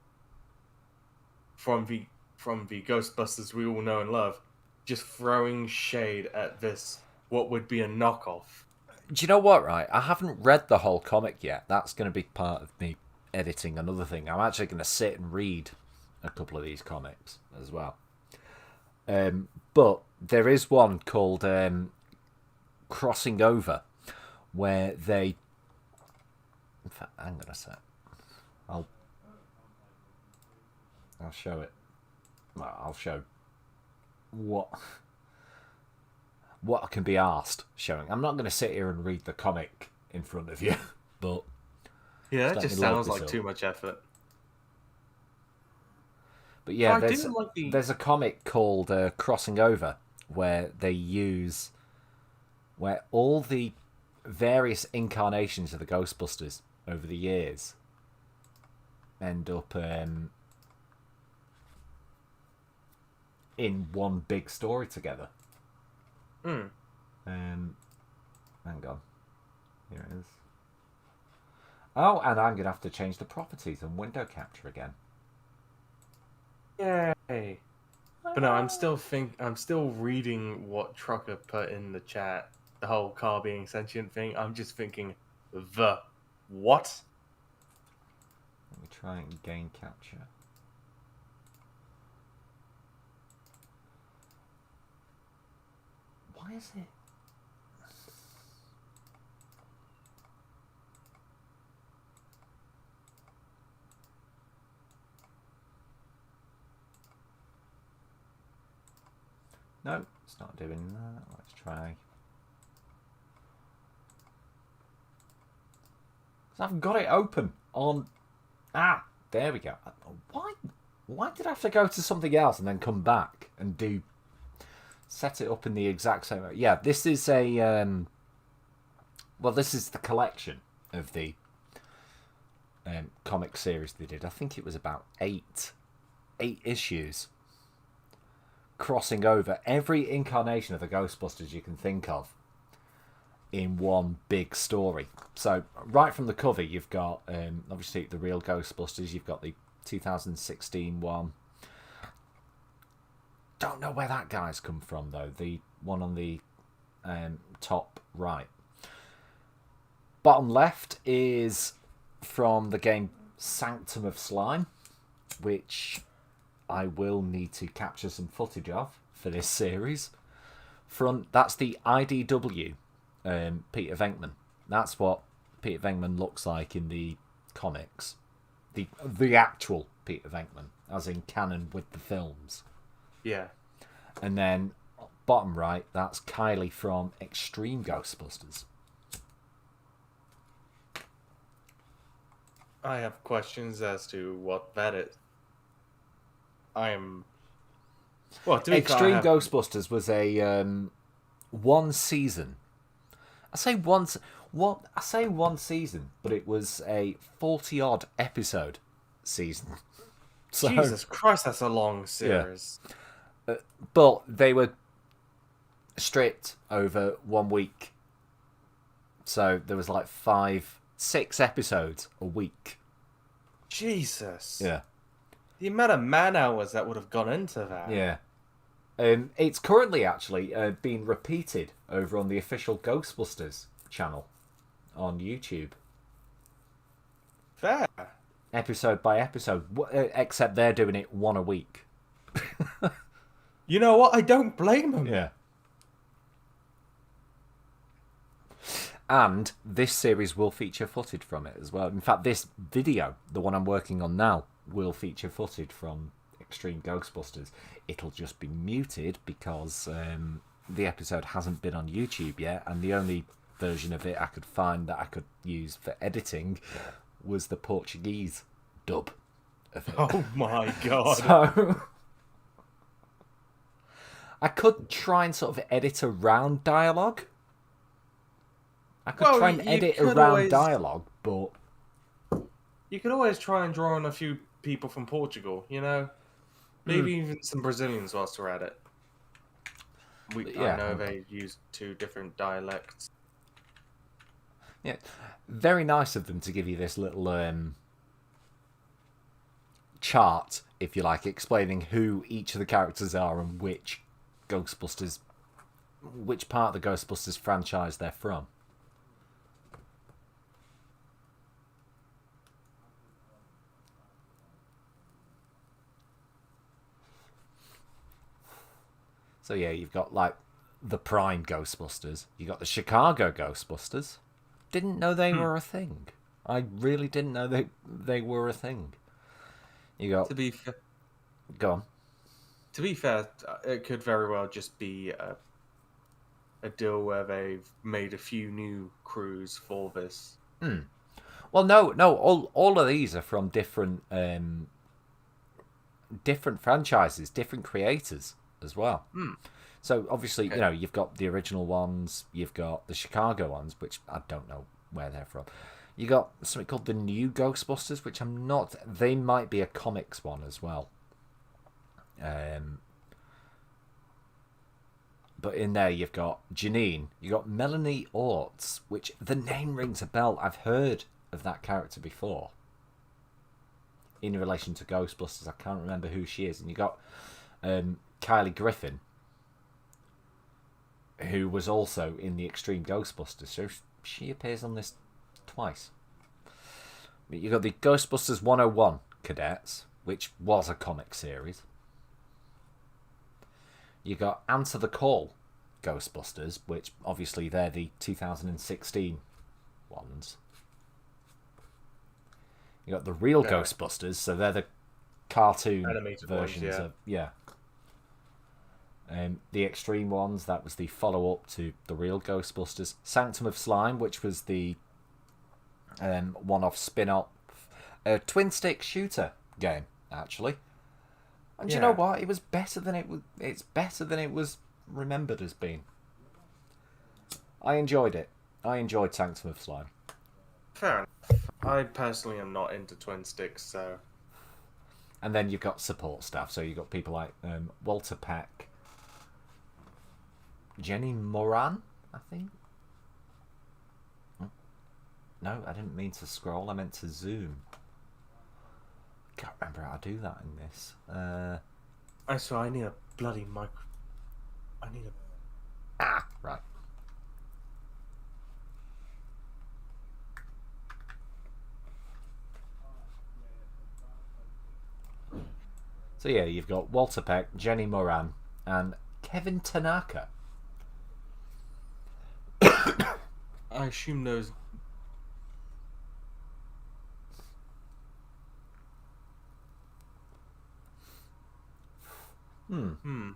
the Ghostbusters we all know and love, just throwing shade at this what would be a knockoff. Do you know what, right? I haven't read the whole comic yet. That's going to be part of me editing another thing. I'm actually going to sit and read a couple of these comics as well. But there is one called Crossing Over, where they... In fact, hang on a sec. I'll show it. Well, I'll show what can be asked showing. I'm not going to sit here and read the comic in front of you, but Yeah, that let just me load sounds this like up. too much effort. But yeah, I there's didn't like the- there's a comic called Crossing Over where where all the various incarnations of the Ghostbusters over the years end up in one big story together. Hmm. Hang on. Here it is. Oh, and I'm going to have to change the properties and window capture again. Yay. But no, I'm still reading what Trucker put in the chat. The whole car being sentient thing. I'm just thinking, the what? Let me try and gain capture. Why is it? No, it's not doing that. Let's try. 'Cause I've got it open on. Ah, there we go. Why did I have to go to something else and then come back and set it up in the exact same way? Yeah, this is a well, this is the collection of the comic series they did. I think it was about eight issues, crossing over every incarnation of the Ghostbusters you can think of in one big story. So right from the cover, you've got obviously the real Ghostbusters. You've got the 2016 one. Don't know where that guy's come from though. The one on the top right. Bottom left is from the game Sanctum of Slime, which I will need to capture some footage of for this series. That's the IDW Peter Venkman. That's what Peter Venkman looks like in the comics. The actual Peter Venkman, as in canon with the films. Yeah. And then bottom right, that's Kylie from Extreme Ghostbusters. I have questions as to what that is. I am. Well, to be fair, Extreme Ghostbusters was a one season. I say one season, but it was a 40-odd episode season. So, Jesus Christ, that's a long series. but they were stripped over 1 week. So there was like 6 episodes a week. Jesus. Yeah. The amount of man hours that would have gone into that. Yeah. It's currently actually being repeated over on the official Ghostbusters channel on YouTube. Fair. Episode by episode, except they're doing it one a week. You know what? I don't blame them. Yeah. And this series will feature footage from it as well. In fact, this video, the one I'm working on now, will feature footage from Extreme Ghostbusters. It'll just be muted because the episode hasn't been on YouTube yet, and the only version of it I could find that I could use for editing was the Portuguese dub of it. Oh my god. So I could try and sort of edit around dialogue. I could try and edit around dialogue, but you could always try and draw on a few people from Portugal, you know? Maybe even some Brazilians whilst we're at it. I know they use 2 different dialects. yeah, very nice of them to give you this little chart, if you like, explaining who each of the characters are and which part of the Ghostbusters franchise they're from. So yeah, you've got like the Prime Ghostbusters. You got the Chicago Ghostbusters. Didn't know they were a thing. I really didn't know they were a thing. You got. To be fair, Go on. to be fair, it could very well just be a deal where they've made a few new crews for this. Well, no. All of these are from different franchises, different creators as well. So obviously, you know, you've got the original ones, you've got the Chicago ones, which I don't know where they're from. You got something called the New Ghostbusters, which I'm not. They might be a comics one as well. But in there you've got Janine, you got Melanie Orts, which the name rings a bell. I've heard of that character before. In relation to Ghostbusters, I can't remember who she is. And you got Kylie Griffin, who was also in the Extreme Ghostbusters, so she appears on this twice. You got the Ghostbusters 101 Cadets, which was a comic series. You got Answer the Call Ghostbusters, which obviously they're the 2016 ones. You got the real Ghostbusters, so they're the cartoon Animated versions ones, yeah. of the Extreme ones, that was the follow-up to the real Ghostbusters. Sanctum of Slime, which was the one-off spin-off twin-stick shooter game, actually. And you know what? It was better than it was. It's better than it was remembered as being. I enjoyed it. I enjoyed Sanctum of Slime. Fair enough. I personally am not into twin sticks, so. And then you've got support staff. So you've got people like Walter Peck, Jenny Moran, I think. No, I didn't mean to scroll. I meant to zoom. Can't remember how to do that in this. I need a bloody mic. I need a. Right. So yeah, you've got Walter Peck, Jenny Moran, and Kevin Tanaka. I assume those. Hmm.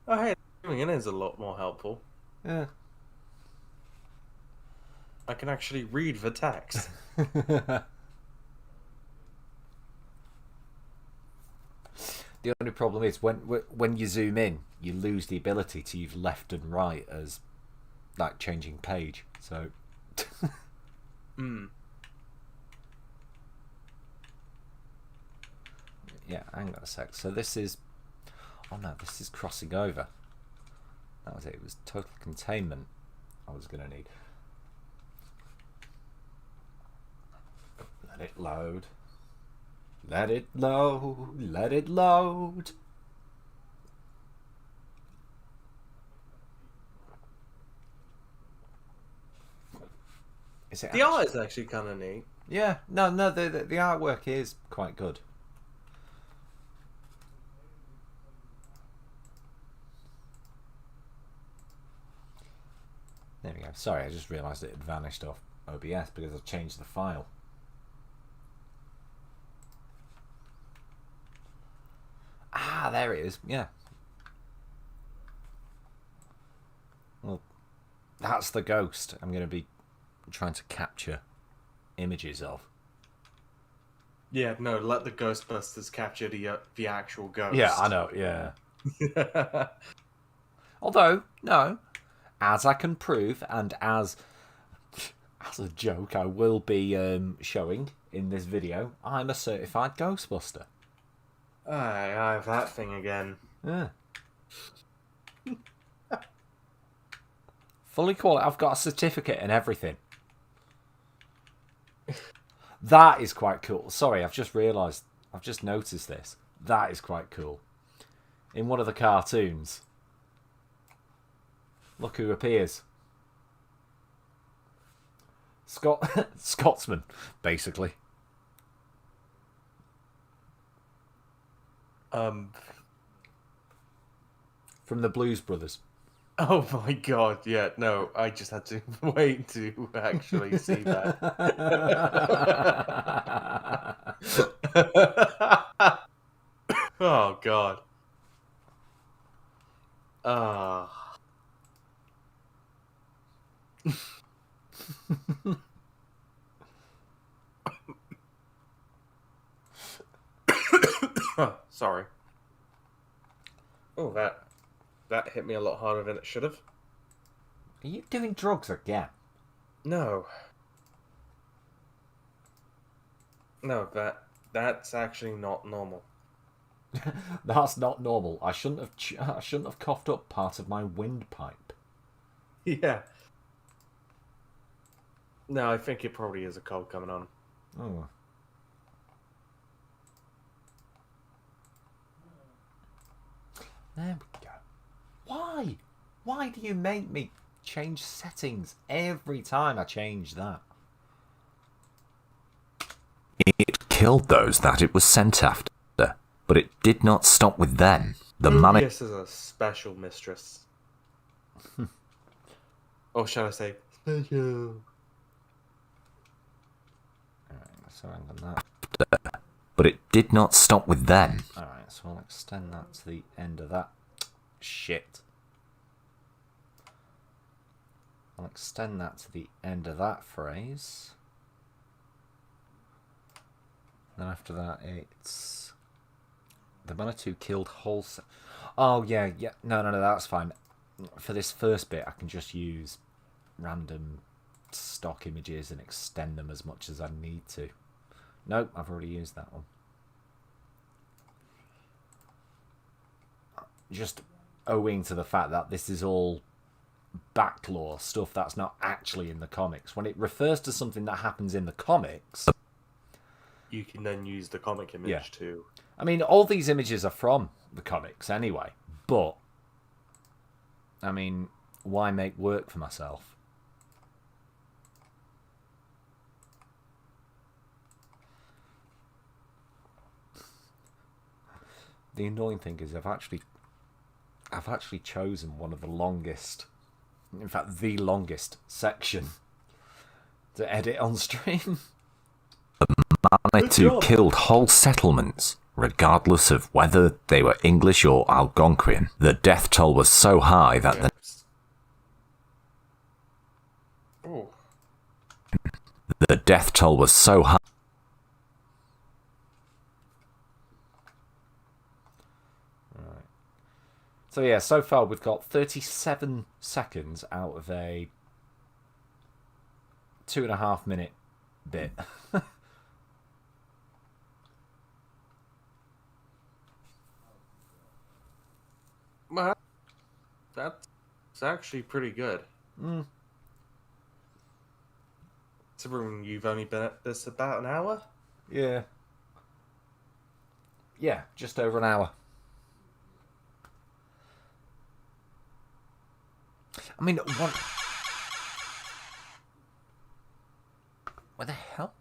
Oh, hey, zooming in is a lot more helpful. Yeah. I can actually read the text. The only problem is when you zoom in, you lose the ability to use left and right as like changing page. So. Yeah, hang on a sec. So this is. Oh no, this is crossing over. That was it. It was total containment I was going to need. Let it load. Let it load. Let it load. Is it The art is actually kind of neat. Yeah, no, the artwork is quite good. There we go. Sorry, I just realised it had vanished off OBS because I've changed the file. Ah, there it is. Yeah. Well, that's the ghost I'm going to be trying to capture images of. Yeah, no, let the Ghostbusters capture the actual ghost. Yeah, I know, yeah. Although, no, as I can prove, and as a joke I will be showing in this video, I'm a certified Ghostbuster. I have that thing again. Yeah. Fully qualified. I've got a certificate and everything. That is quite cool. Sorry, I've just realised. I've just noticed this. That is quite cool. In one of the cartoons, look who appears. Scotsman, basically. From the Blues Brothers. Oh my god, yeah, no, I just had to wait to actually see that. Oh god. Sorry. Oh, that hit me a lot harder than it should have. Are you doing drugs again? No. No, that's actually not normal. That's not normal. I shouldn't have coughed up part of my windpipe. Yeah. No, I think it probably is a cold coming on. Oh. There we go. Why? Why do you make me change settings every time I change that? It killed those that it was sent after, but it did not stop with them. The This is a special mistress. Or shall I say, special? Alright, so hang on that. But it did not stop with them. Alright, so I'll extend that to the end of that. Shit. I'll extend that to the end of that phrase. Then after that, it's the Manitou killed wholesale. Oh yeah, no, that's fine. For this first bit, I can just use random stock images and extend them as much as I need to. Nope, I've already used that one. Just owing to the fact that this is all backlore stuff that's not actually in the comics. When it refers to something that happens in the comics, You can then use the comic image to... I mean, all these images are from the comics anyway, but, I mean, why make work for myself? the annoying thing is I've actually chosen one of the longest, in fact, the longest section to edit on stream. Manitou killed whole settlements, regardless of whether they were English or Algonquian. The death toll was so high that Oh. the death toll was so high. So yeah, so far we've got 37 seconds out of a 2.5 minute bit. Well, that's actually pretty good. Considering you've only been at this about an hour? Yeah. Yeah, just over an hour. I mean, what? Where the hell?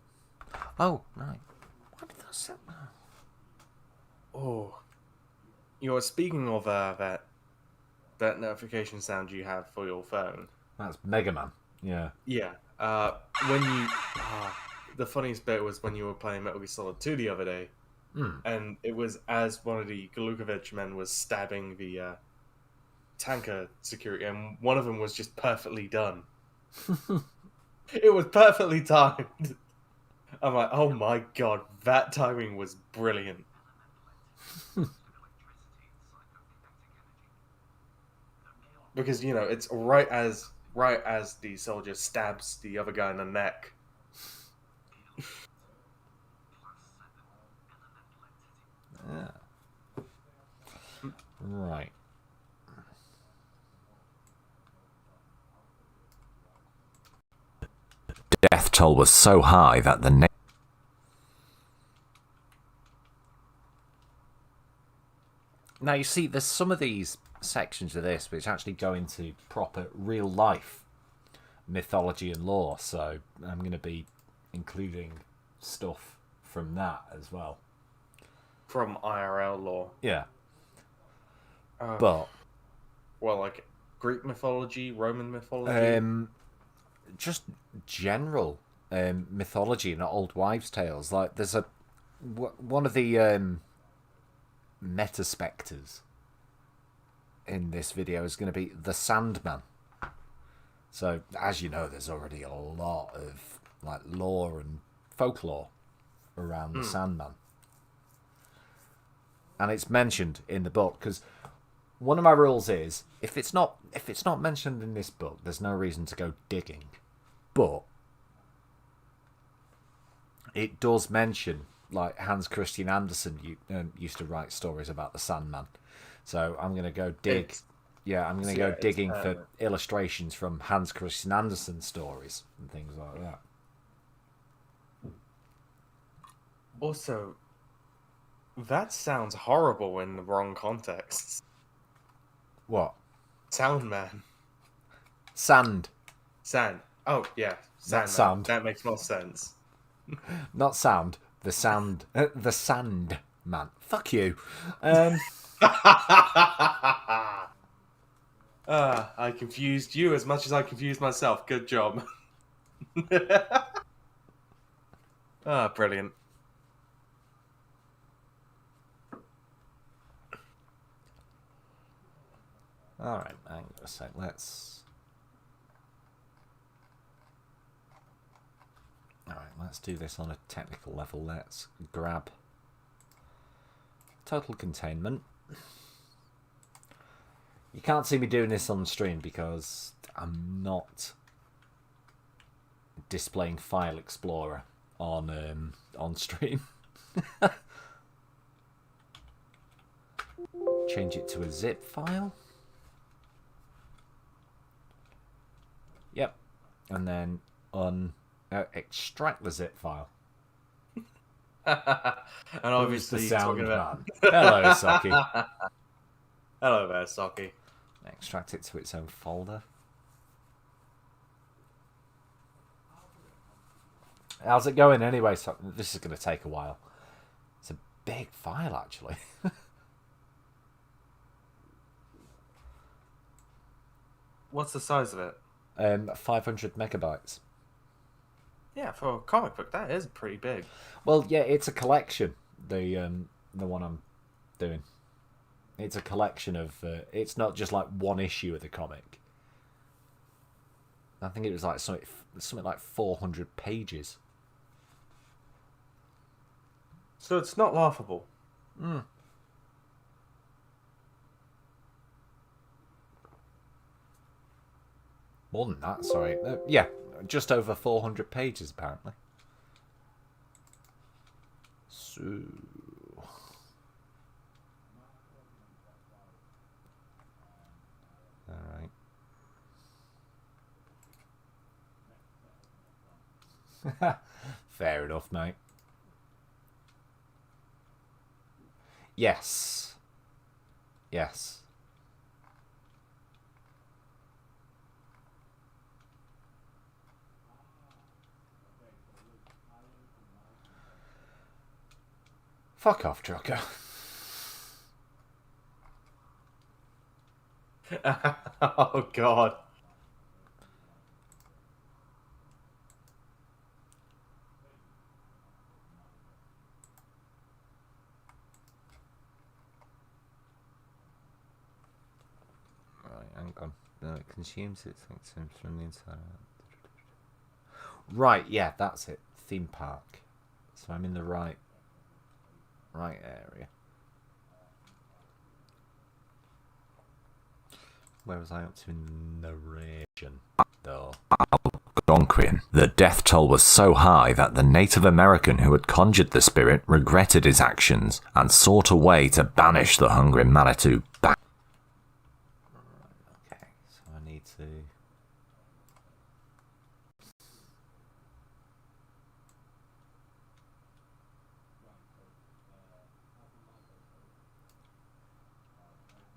Oh, right. What did that sound? Oh. You're speaking of that notification sound you have for your phone. That's Mega Man. Yeah. Yeah. When you... the funniest bit was when you were playing Metal Gear Solid 2 the other day. And it was as one of the Glukovich men was stabbing the tanker security, and one of them was just perfectly done. It was perfectly timed. I'm like, oh my god, that timing was brilliant. Because, you know, it's right as the soldier stabs the other guy in the neck. Yeah. Right. Death toll was so high that the Now, you see, there's some of these sections of this which actually go into proper real life mythology and lore, so I'm going to be including stuff from that as well. From IRL lore. Yeah. But Well, like Greek mythology, Roman mythology. just general mythology and old wives' tales. Like, there's one of the meta spectres in this video is going to be the Sandman. So, as you know, there's already a lot of like lore and folklore around the Sandman, and it's mentioned in the book. Because one of my rules is if it's not mentioned in this book, there's no reason to go digging. But it does mention, like, Hans Christian Andersen used to write stories about the Sandman. So I'm going to go dig. I'm going to go digging for illustrations from Hans Christian Andersen stories and things like that. Also, that sounds horrible in the wrong contexts. What? Soundman. Sand. Sand. Oh, yeah. Not Sandman. sound. That makes more sense. Not sound. The sand. The Sand Man. Fuck you. I confused you as much as I confused myself. Good job. Brilliant. Alright, hang on a sec. Let's do this on a technical level. Let's grab total containment. You can't see me doing this on stream because I'm not displaying File Explorer on stream. Change it to a zip file. Yep, and then extract the zip file. And obviously, the sound talking about... man. Hello, Saki. Hello there, Saki. Extract it to its own folder. How's it going anyway? So this is going to take a while. It's a big file, actually. What's the size of it? 500 megabytes. Yeah, for a comic book, that is pretty big. Well, yeah, it's a collection. The one I'm doing. It's a collection of. It's not just like one issue of the comic. I think it was like something like 400 pages. So it's not laughable. More than that, sorry. Yeah, just over 400 pages apparently. So. Alright. Fair enough, mate. Yes. Yes. Fuck off, trucker. Oh god. Right, hang on. No, it consumes its victims from the inside out. Right, yeah, that's it. Theme park. So I'm in the right area. Where was I up to in narration, though? Algonquian. The death toll was so high that the Native American who had conjured the spirit regretted his actions and sought a way to banish the hungry Manitou back. Okay, so I need to...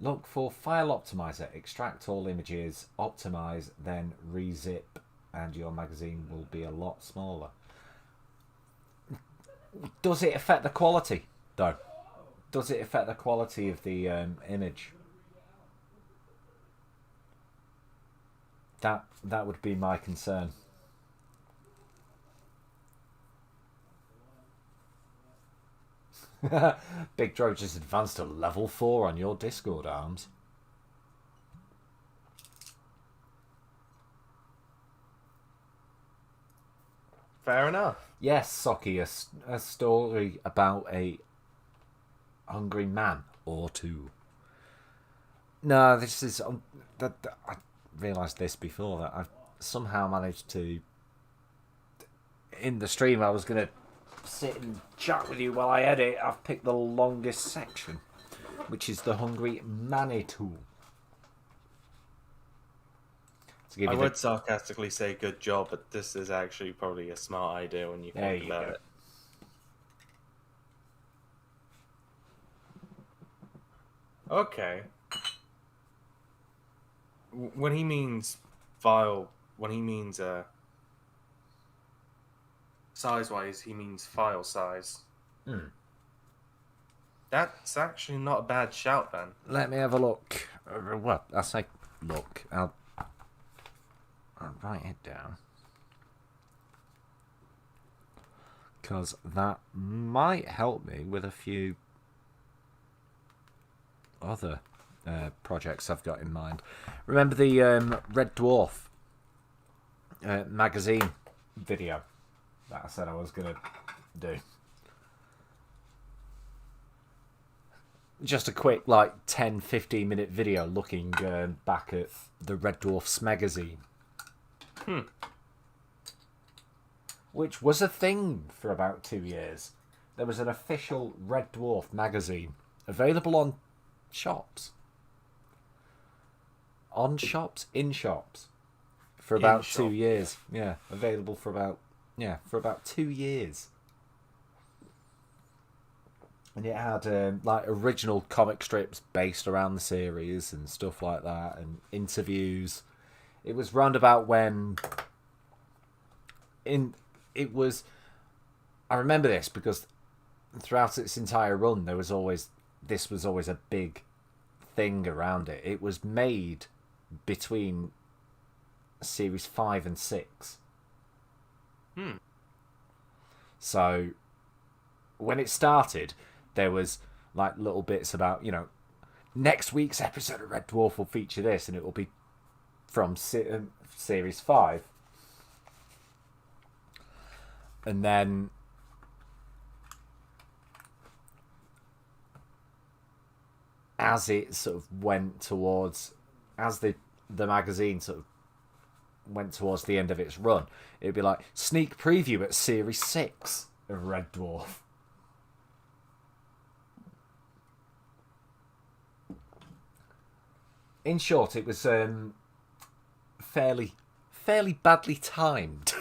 Look for File Optimizer, extract all images, optimize, then rezip, and your magazine will be a lot smaller. Does it affect the quality, though? Does it affect the quality of the image? That would be my concern. Big Dro just advanced to level 4 on your Discord, Arms. Fair enough. Yes, Socky, a story about a hungry man or two. No, this is... I realised this before, that I've somehow managed to... In the stream, I was going to sit and chat with you while I edit. I've picked the longest section, which is the hungry Manitou. I would sarcastically say good job, but this is actually probably a smart idea when you think about it. Okay. When he means file, when he means size-wise, he means file size. That's actually not a bad shout, then. Let me have a look. Well, I say look. I'll write it down. Because that might help me with a few other projects I've got in mind. Remember the Red Dwarf magazine video that I said I was going to do? Just a quick, like, 10-15 minute video looking back at the Red Dwarfs magazine. Which was a thing for about 2 years. There was an official Red Dwarf magazine available on shops. On shops? In shops. For about 2 years. Yeah, available for about 2 years. And it had like original comic strips based around the series and stuff like that, and interviews. It was round about when I remember this because throughout its entire run this was always a big thing around it. It was made between series 5 and 6. Hmm. So when it started, there was like little bits about, next week's episode of Red Dwarf will feature this, and it will be from series 5. And then as it sort of went towards, as the magazine sort of went towards the end of its run, it'd be like sneak preview at series 6 of Red Dwarf. In short, it was fairly badly timed.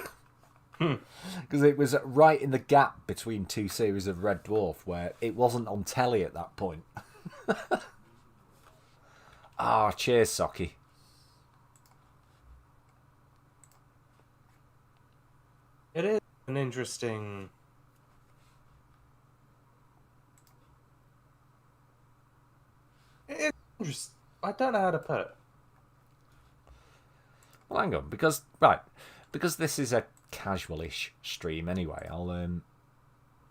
Because it was right in the gap between two series of Red Dwarf, where it wasn't on telly at that point. Cheers, Socky. It is an interesting... It's interesting. I don't know how to put it. Well, hang on, because this is a casual-ish stream anyway. I'll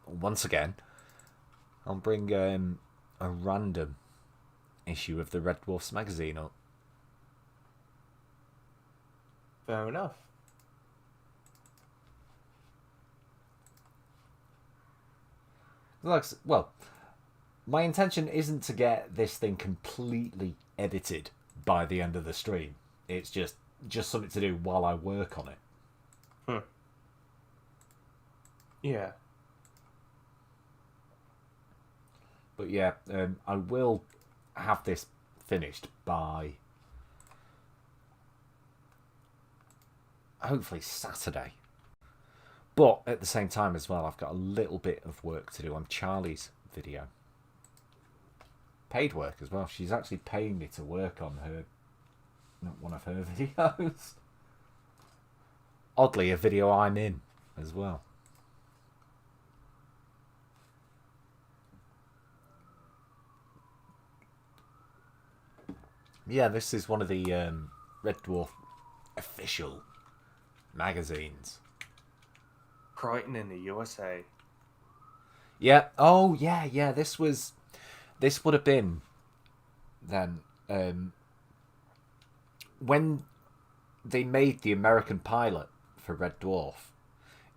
once again, I'll bring a random issue of the Red Dwarfs magazine up. Fair enough. Well, my intention isn't to get this thing completely edited by the end of the stream. It's just something to do while I work on it. Yeah. But yeah, I will have this finished by hopefully Saturday. But at the same time as well, I've got a little bit of work to do on Charlie's video. Paid work as well. She's actually paying me to work on one of her videos. Oddly, a video I'm in as well. Yeah, this is one of the Red Dwarf official magazines. Crichton in the USA. Yeah. Oh, yeah. This would have been then when they made the American pilot for Red Dwarf.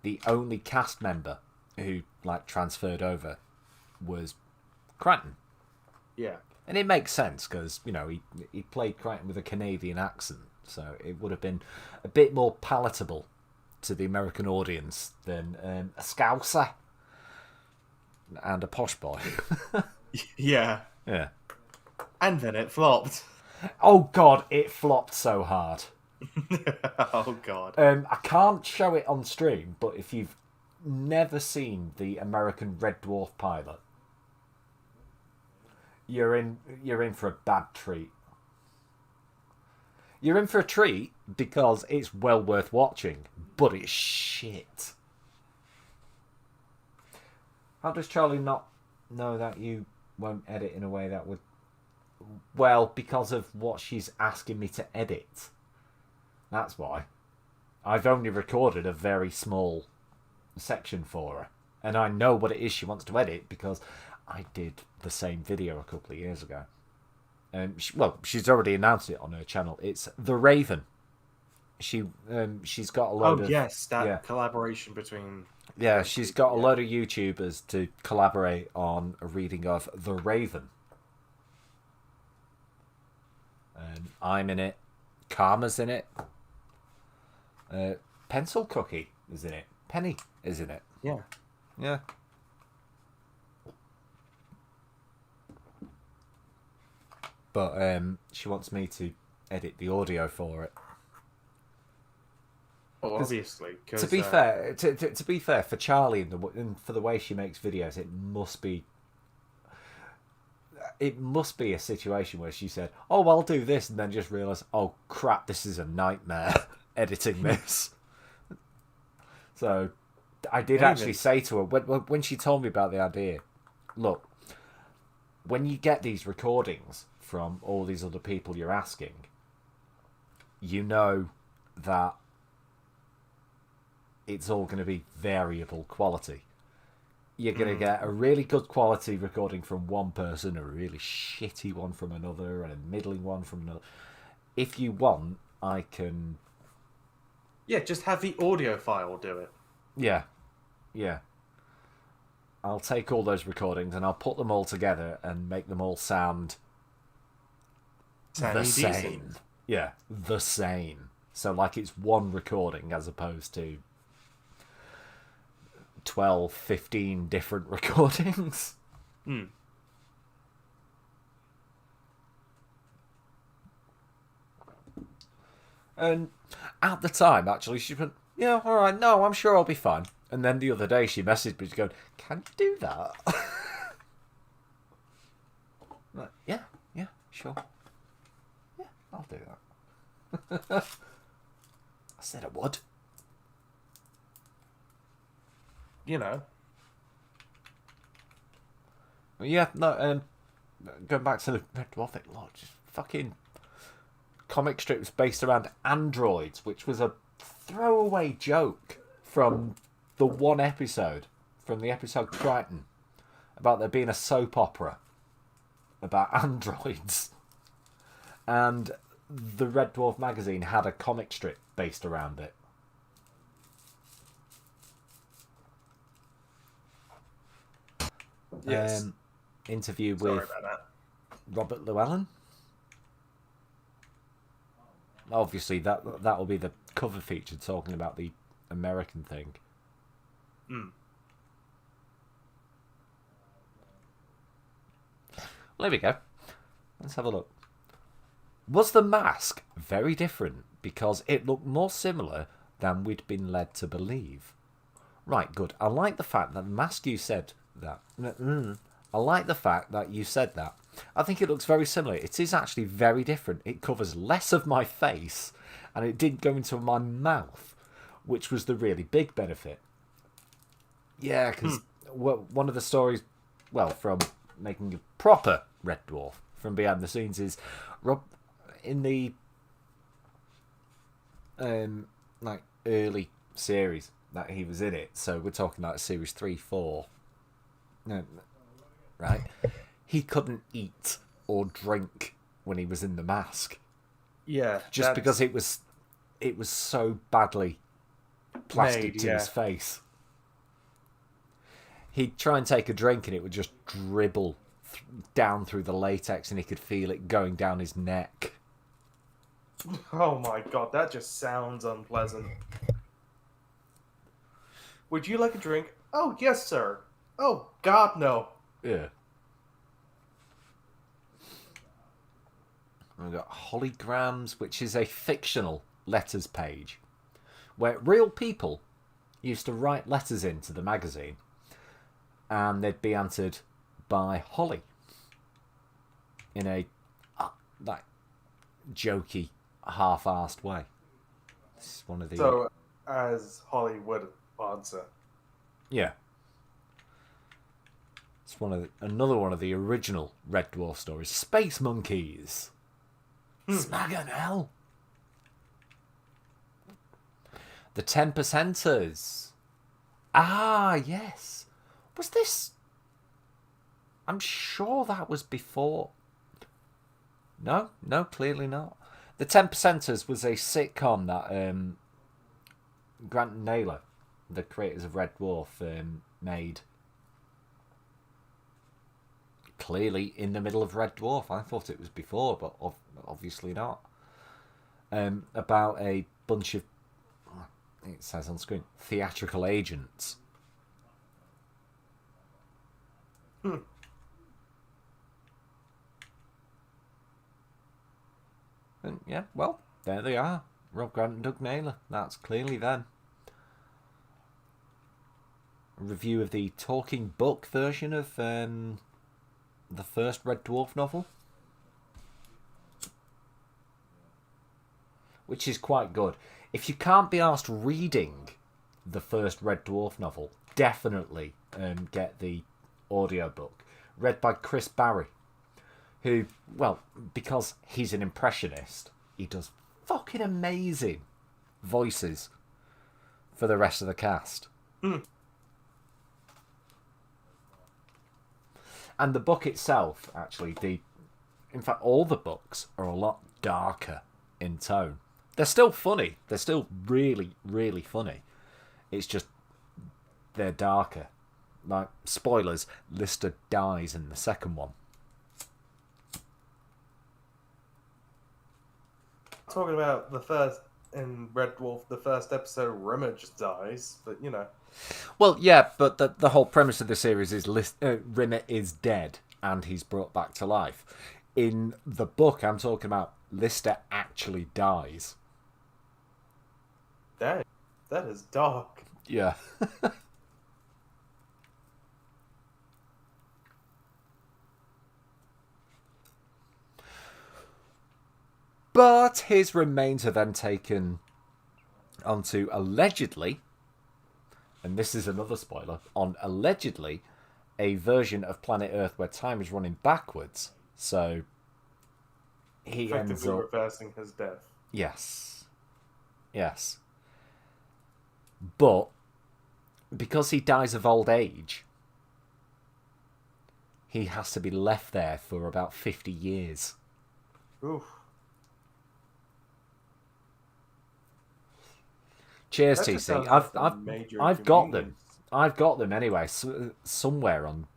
The only cast member who transferred over was Crichton. Yeah. And it makes sense because, he played Crichton with a Canadian accent, so it would have been a bit more palatable to the American audience than a Scouser and a posh boy. Yeah. Yeah. And then it flopped. Oh, God, it flopped so hard. Oh, God. I can't show it on stream, but if you've never seen the American Red Dwarf pilot, you're in for a bad treat. You're in for a treat because it's well worth watching, but it's shit. How does Charlie not know that you won't edit in a way that would... Well, because of what she's asking me to edit. That's why. I've only recorded a very small section for her. And I know what it is she wants to edit because I did the same video a couple of years ago. She's already announced it on her channel. It's The Raven. She's got a load of... Oh, yes, that collaboration between... Yeah, she's got a load of YouTubers to collaborate on a reading of The Raven. And I'm in it. Karma's in it. Pencil Cookie is in it. Penny is in it. Yeah. Yeah. But she wants me to edit the audio for it. Well, obviously. To be fair, to be fair, for Charlie and for the way she makes videos, it must be a situation where she said, "Oh, I'll do this," and then just realised, "Oh crap, this is a nightmare editing this." So I did actually say to her when she told me about the idea, "Look, when you get these recordings from all these other people you're asking, you know that it's all going to be variable quality. You're going to get a really good quality recording from one person, a really shitty one from another, and a middling one from another. If you want, I can... Yeah, just have the audio file do it. Yeah. I'll take all those recordings and I'll put them all together and make them all sound the same. Yeah, the same. So like it's one recording as opposed to 12, 15 different recordings. And at the time, actually, she went, yeah, all right, no, I'm sure I'll be fine. And then the other day she messaged me going, can you do that? I'm like, yeah, sure. Yeah, I'll do that. I said I would. You know. Yeah, no, going back to the Red Dwarf thing, look, just fucking comic strips based around androids, which was a throwaway joke from the one episode, from the episode Crichton, about there being a soap opera about androids. And the Red Dwarf magazine had a comic strip based around it. Yes. Interview Sorry with about that. Robert Llewellyn. Obviously, that will be the cover feature talking about the American thing. Well, there we go. Let's have a look. Was the mask very different because it looked more similar than we'd been led to believe? Right, good. I like the fact that the mask you said that. I like the fact that you said that. I think it looks very similar. It is actually very different. It covers less of my face, and it didn't go into my mouth, which was the really big benefit. Yeah, because one of the stories, well, from making a proper Red Dwarf from behind the scenes is Rob in the like early series that he was in it. So we're talking like series 3, 4. No, right? He couldn't eat or drink when he was in the mask. Yeah. Just because it was so badly plastic Made, to yeah. his face. He'd try and take a drink and it would just dribble down through the latex and he could feel it going down his neck. Oh my god, that just sounds unpleasant. Would you like a drink? Oh, yes, sir. Oh, God, no. Yeah. We've got Hollygrams, which is a fictional letters page where real people used to write letters into the magazine and they'd be answered by Holly in a like jokey, half-arsed way. This is one of the... So, as Holly would answer. Yeah. It's another one of the original Red Dwarf stories. Space Monkeys. Smaganel. The 10%ers. Ah, yes. Was this... I'm sure that was before... No, clearly not. The 10%ers was a sitcom that Grant and Naylor, the creators of Red Dwarf, made. Clearly in the middle of Red Dwarf. I thought it was before, but obviously not. About a bunch of, it says on screen, theatrical agents. And yeah, well, there they are. Rob Grant and Doug Naylor. That's clearly them. A review of the talking book version of the first Red Dwarf novel, which is quite good. If you can't be asked reading the first Red Dwarf novel, definitely get the audiobook read by Chris Barry, who, well, because he's an impressionist, he does fucking amazing voices for the rest of the cast. And the book itself, actually, in fact, all the books are a lot darker in tone. They're still funny. They're still really, really funny. It's just they're darker. Like, spoilers, Lister dies in the second one. Talking about the first in Red Dwarf, the first episode, Rimmer just dies, but you know. Well, yeah, but the whole premise of the series is Rimmer is dead and he's brought back to life. In the book, I'm talking about Lister actually dies. Dang, that is dark. Yeah. But his remains are then taken onto allegedly, and this is another spoiler, on allegedly a version of planet Earth where time is running backwards. So he ends Effectively up... reversing his death. Yes. Yes. But because he dies of old age, he has to be left there for about 50 years. Oof. Cheers, That just TC. sounds like a major I've got them. inconvenience. I've got them anyway, somewhere on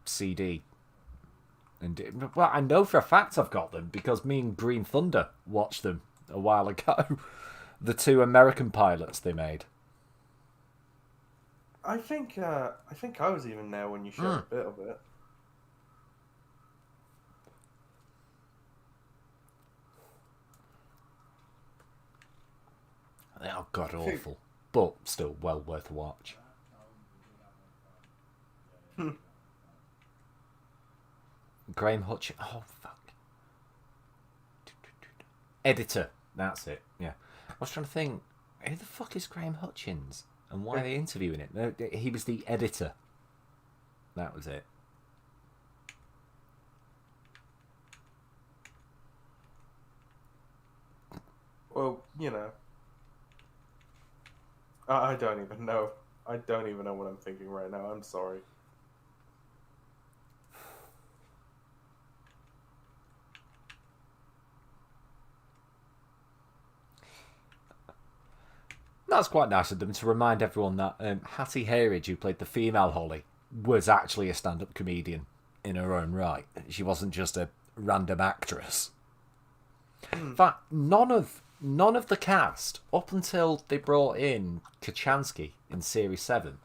CD. And well, I know for a fact I've got them because me and Green Thunder watched them a while ago. The two American pilots they made. I think I was even there when you showed a bit of it. They are god awful, but still well worth a watch. Graham Hutchins. Oh fuck. Editor. That's it. Yeah. I was trying to think. Who the fuck is Graham Hutchins? And why are they interviewing it? No, he was the editor. That was it. Well, you know. I don't even know. I don't even know what I'm thinking right now. I'm sorry. That's quite nice of them to remind everyone that Hattie Hayridge, who played the female Holly, was actually a stand-up comedian in her own right. She wasn't just a random actress. In fact, none of the cast, up until they brought in Kachansky in Series 7,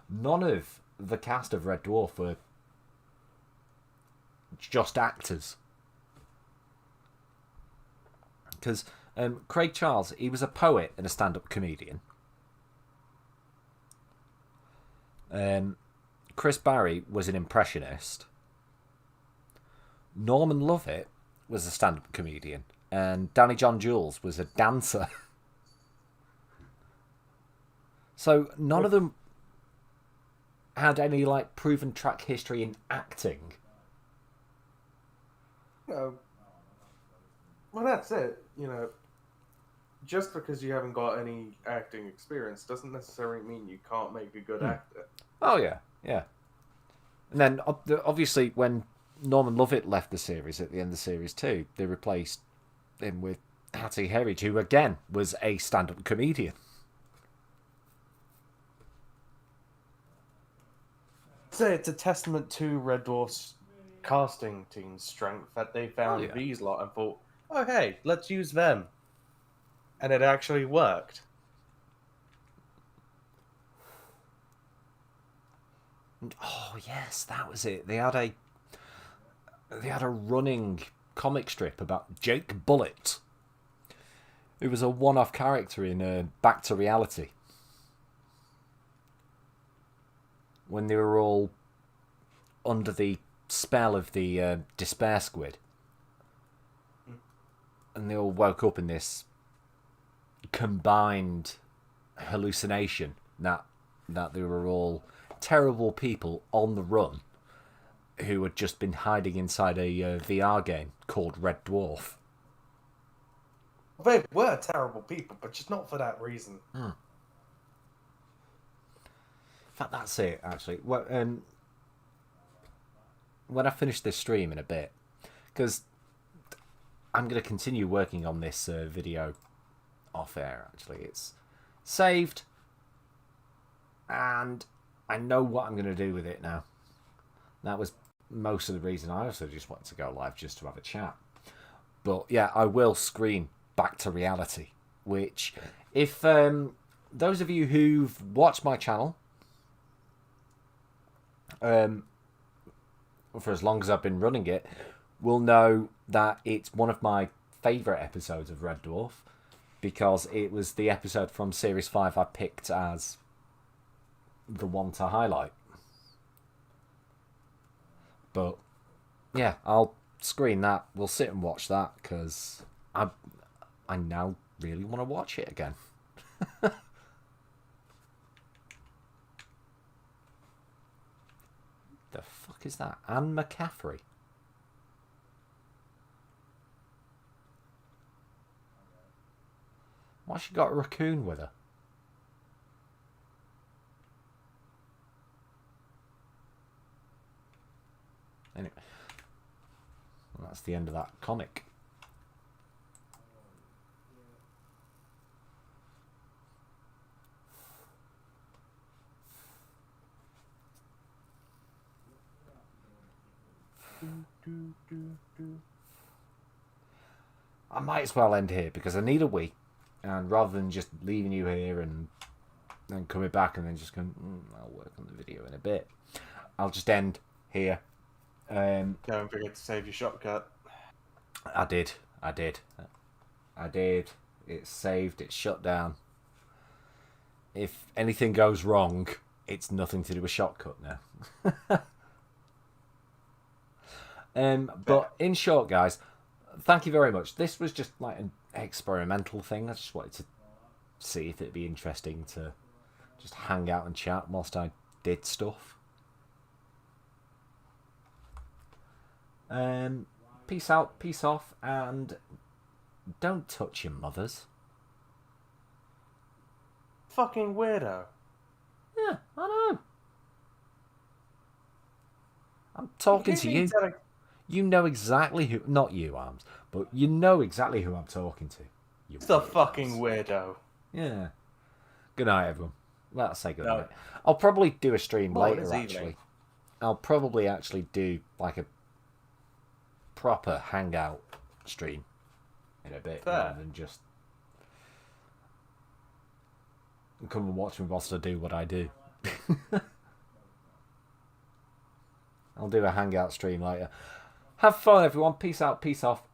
none of the cast of Red Dwarf were just actors. Because Craig Charles, he was a poet and a stand-up comedian. Chris Barry was an impressionist. Norman Lovett was a stand-up comedian. And Danny John Jules was a dancer. So none of them had any like proven track history in acting. Well, that's it. You know, just because you haven't got any acting experience doesn't necessarily mean you can't make a good actor. Oh yeah, yeah. And then obviously when Norman Lovett left the series at the end of Series 2, they replaced him with Hattie Hayridge, who again was a stand-up comedian. So it's a testament to Red Dwarf's casting team's strength that they found yeah. these lot and thought, oh hey, let's use them. And it actually worked. And, oh yes, that was it. They had a running comic strip about Jake Bullet, who was a one-off character in Back to Reality. When they were all under the spell of the Despair Squid. And they all woke up in this combined hallucination that they were all terrible people on the run who had just been hiding inside a VR game called Red Dwarf. They were terrible people, but just not for that reason. In fact, that's it, actually. Well, when I finish this stream in a bit, because I'm going to continue working on this video off air, actually. It's saved, and I know what I'm going to do with it now. That was most of the reason I also just wanted to go live, just to have a chat. But yeah, I will screen Back to Reality, which, if those of you who've watched my channel for as long as I've been running it, will know that it's one of my favourite episodes of Red Dwarf, because it was the episode from Series 5 I picked as the one to highlight. But yeah, I'll screen that. We'll sit and watch that, because I now really want to watch it again. The fuck is that? Anne McCaffrey. Why she got a raccoon with her? Anyway, well, that's the end of that comic. I might as well end here, because I need a wee, and rather than just leaving you here and then coming back and then just going, I'll work on the video in a bit, I'll just end here. Don't forget to save your shortcut. I did. It's saved. It's shut down. If anything goes wrong, it's nothing to do with shortcut now. But in short, guys, thank you very much. This was just like an experimental thing. I just wanted to see if it'd be interesting to just hang out and chat whilst I did stuff. Peace out, peace off, and don't touch your mothers. Fucking weirdo. Yeah, I know. I'm talking to you. You know exactly who... Not you, Arms, but you know exactly who I'm talking to. You It's the weirdos. fucking weirdo. Yeah. Good night, everyone. Well, I'll say good night. I'll probably do a stream Well, it later, is actually. evening. I'll probably actually do, like, a proper hangout stream in a bit, Fair. rather than just come and watch me whilst I do what I do. I'll do a hangout stream later. Have fun, everyone. Peace out, peace off,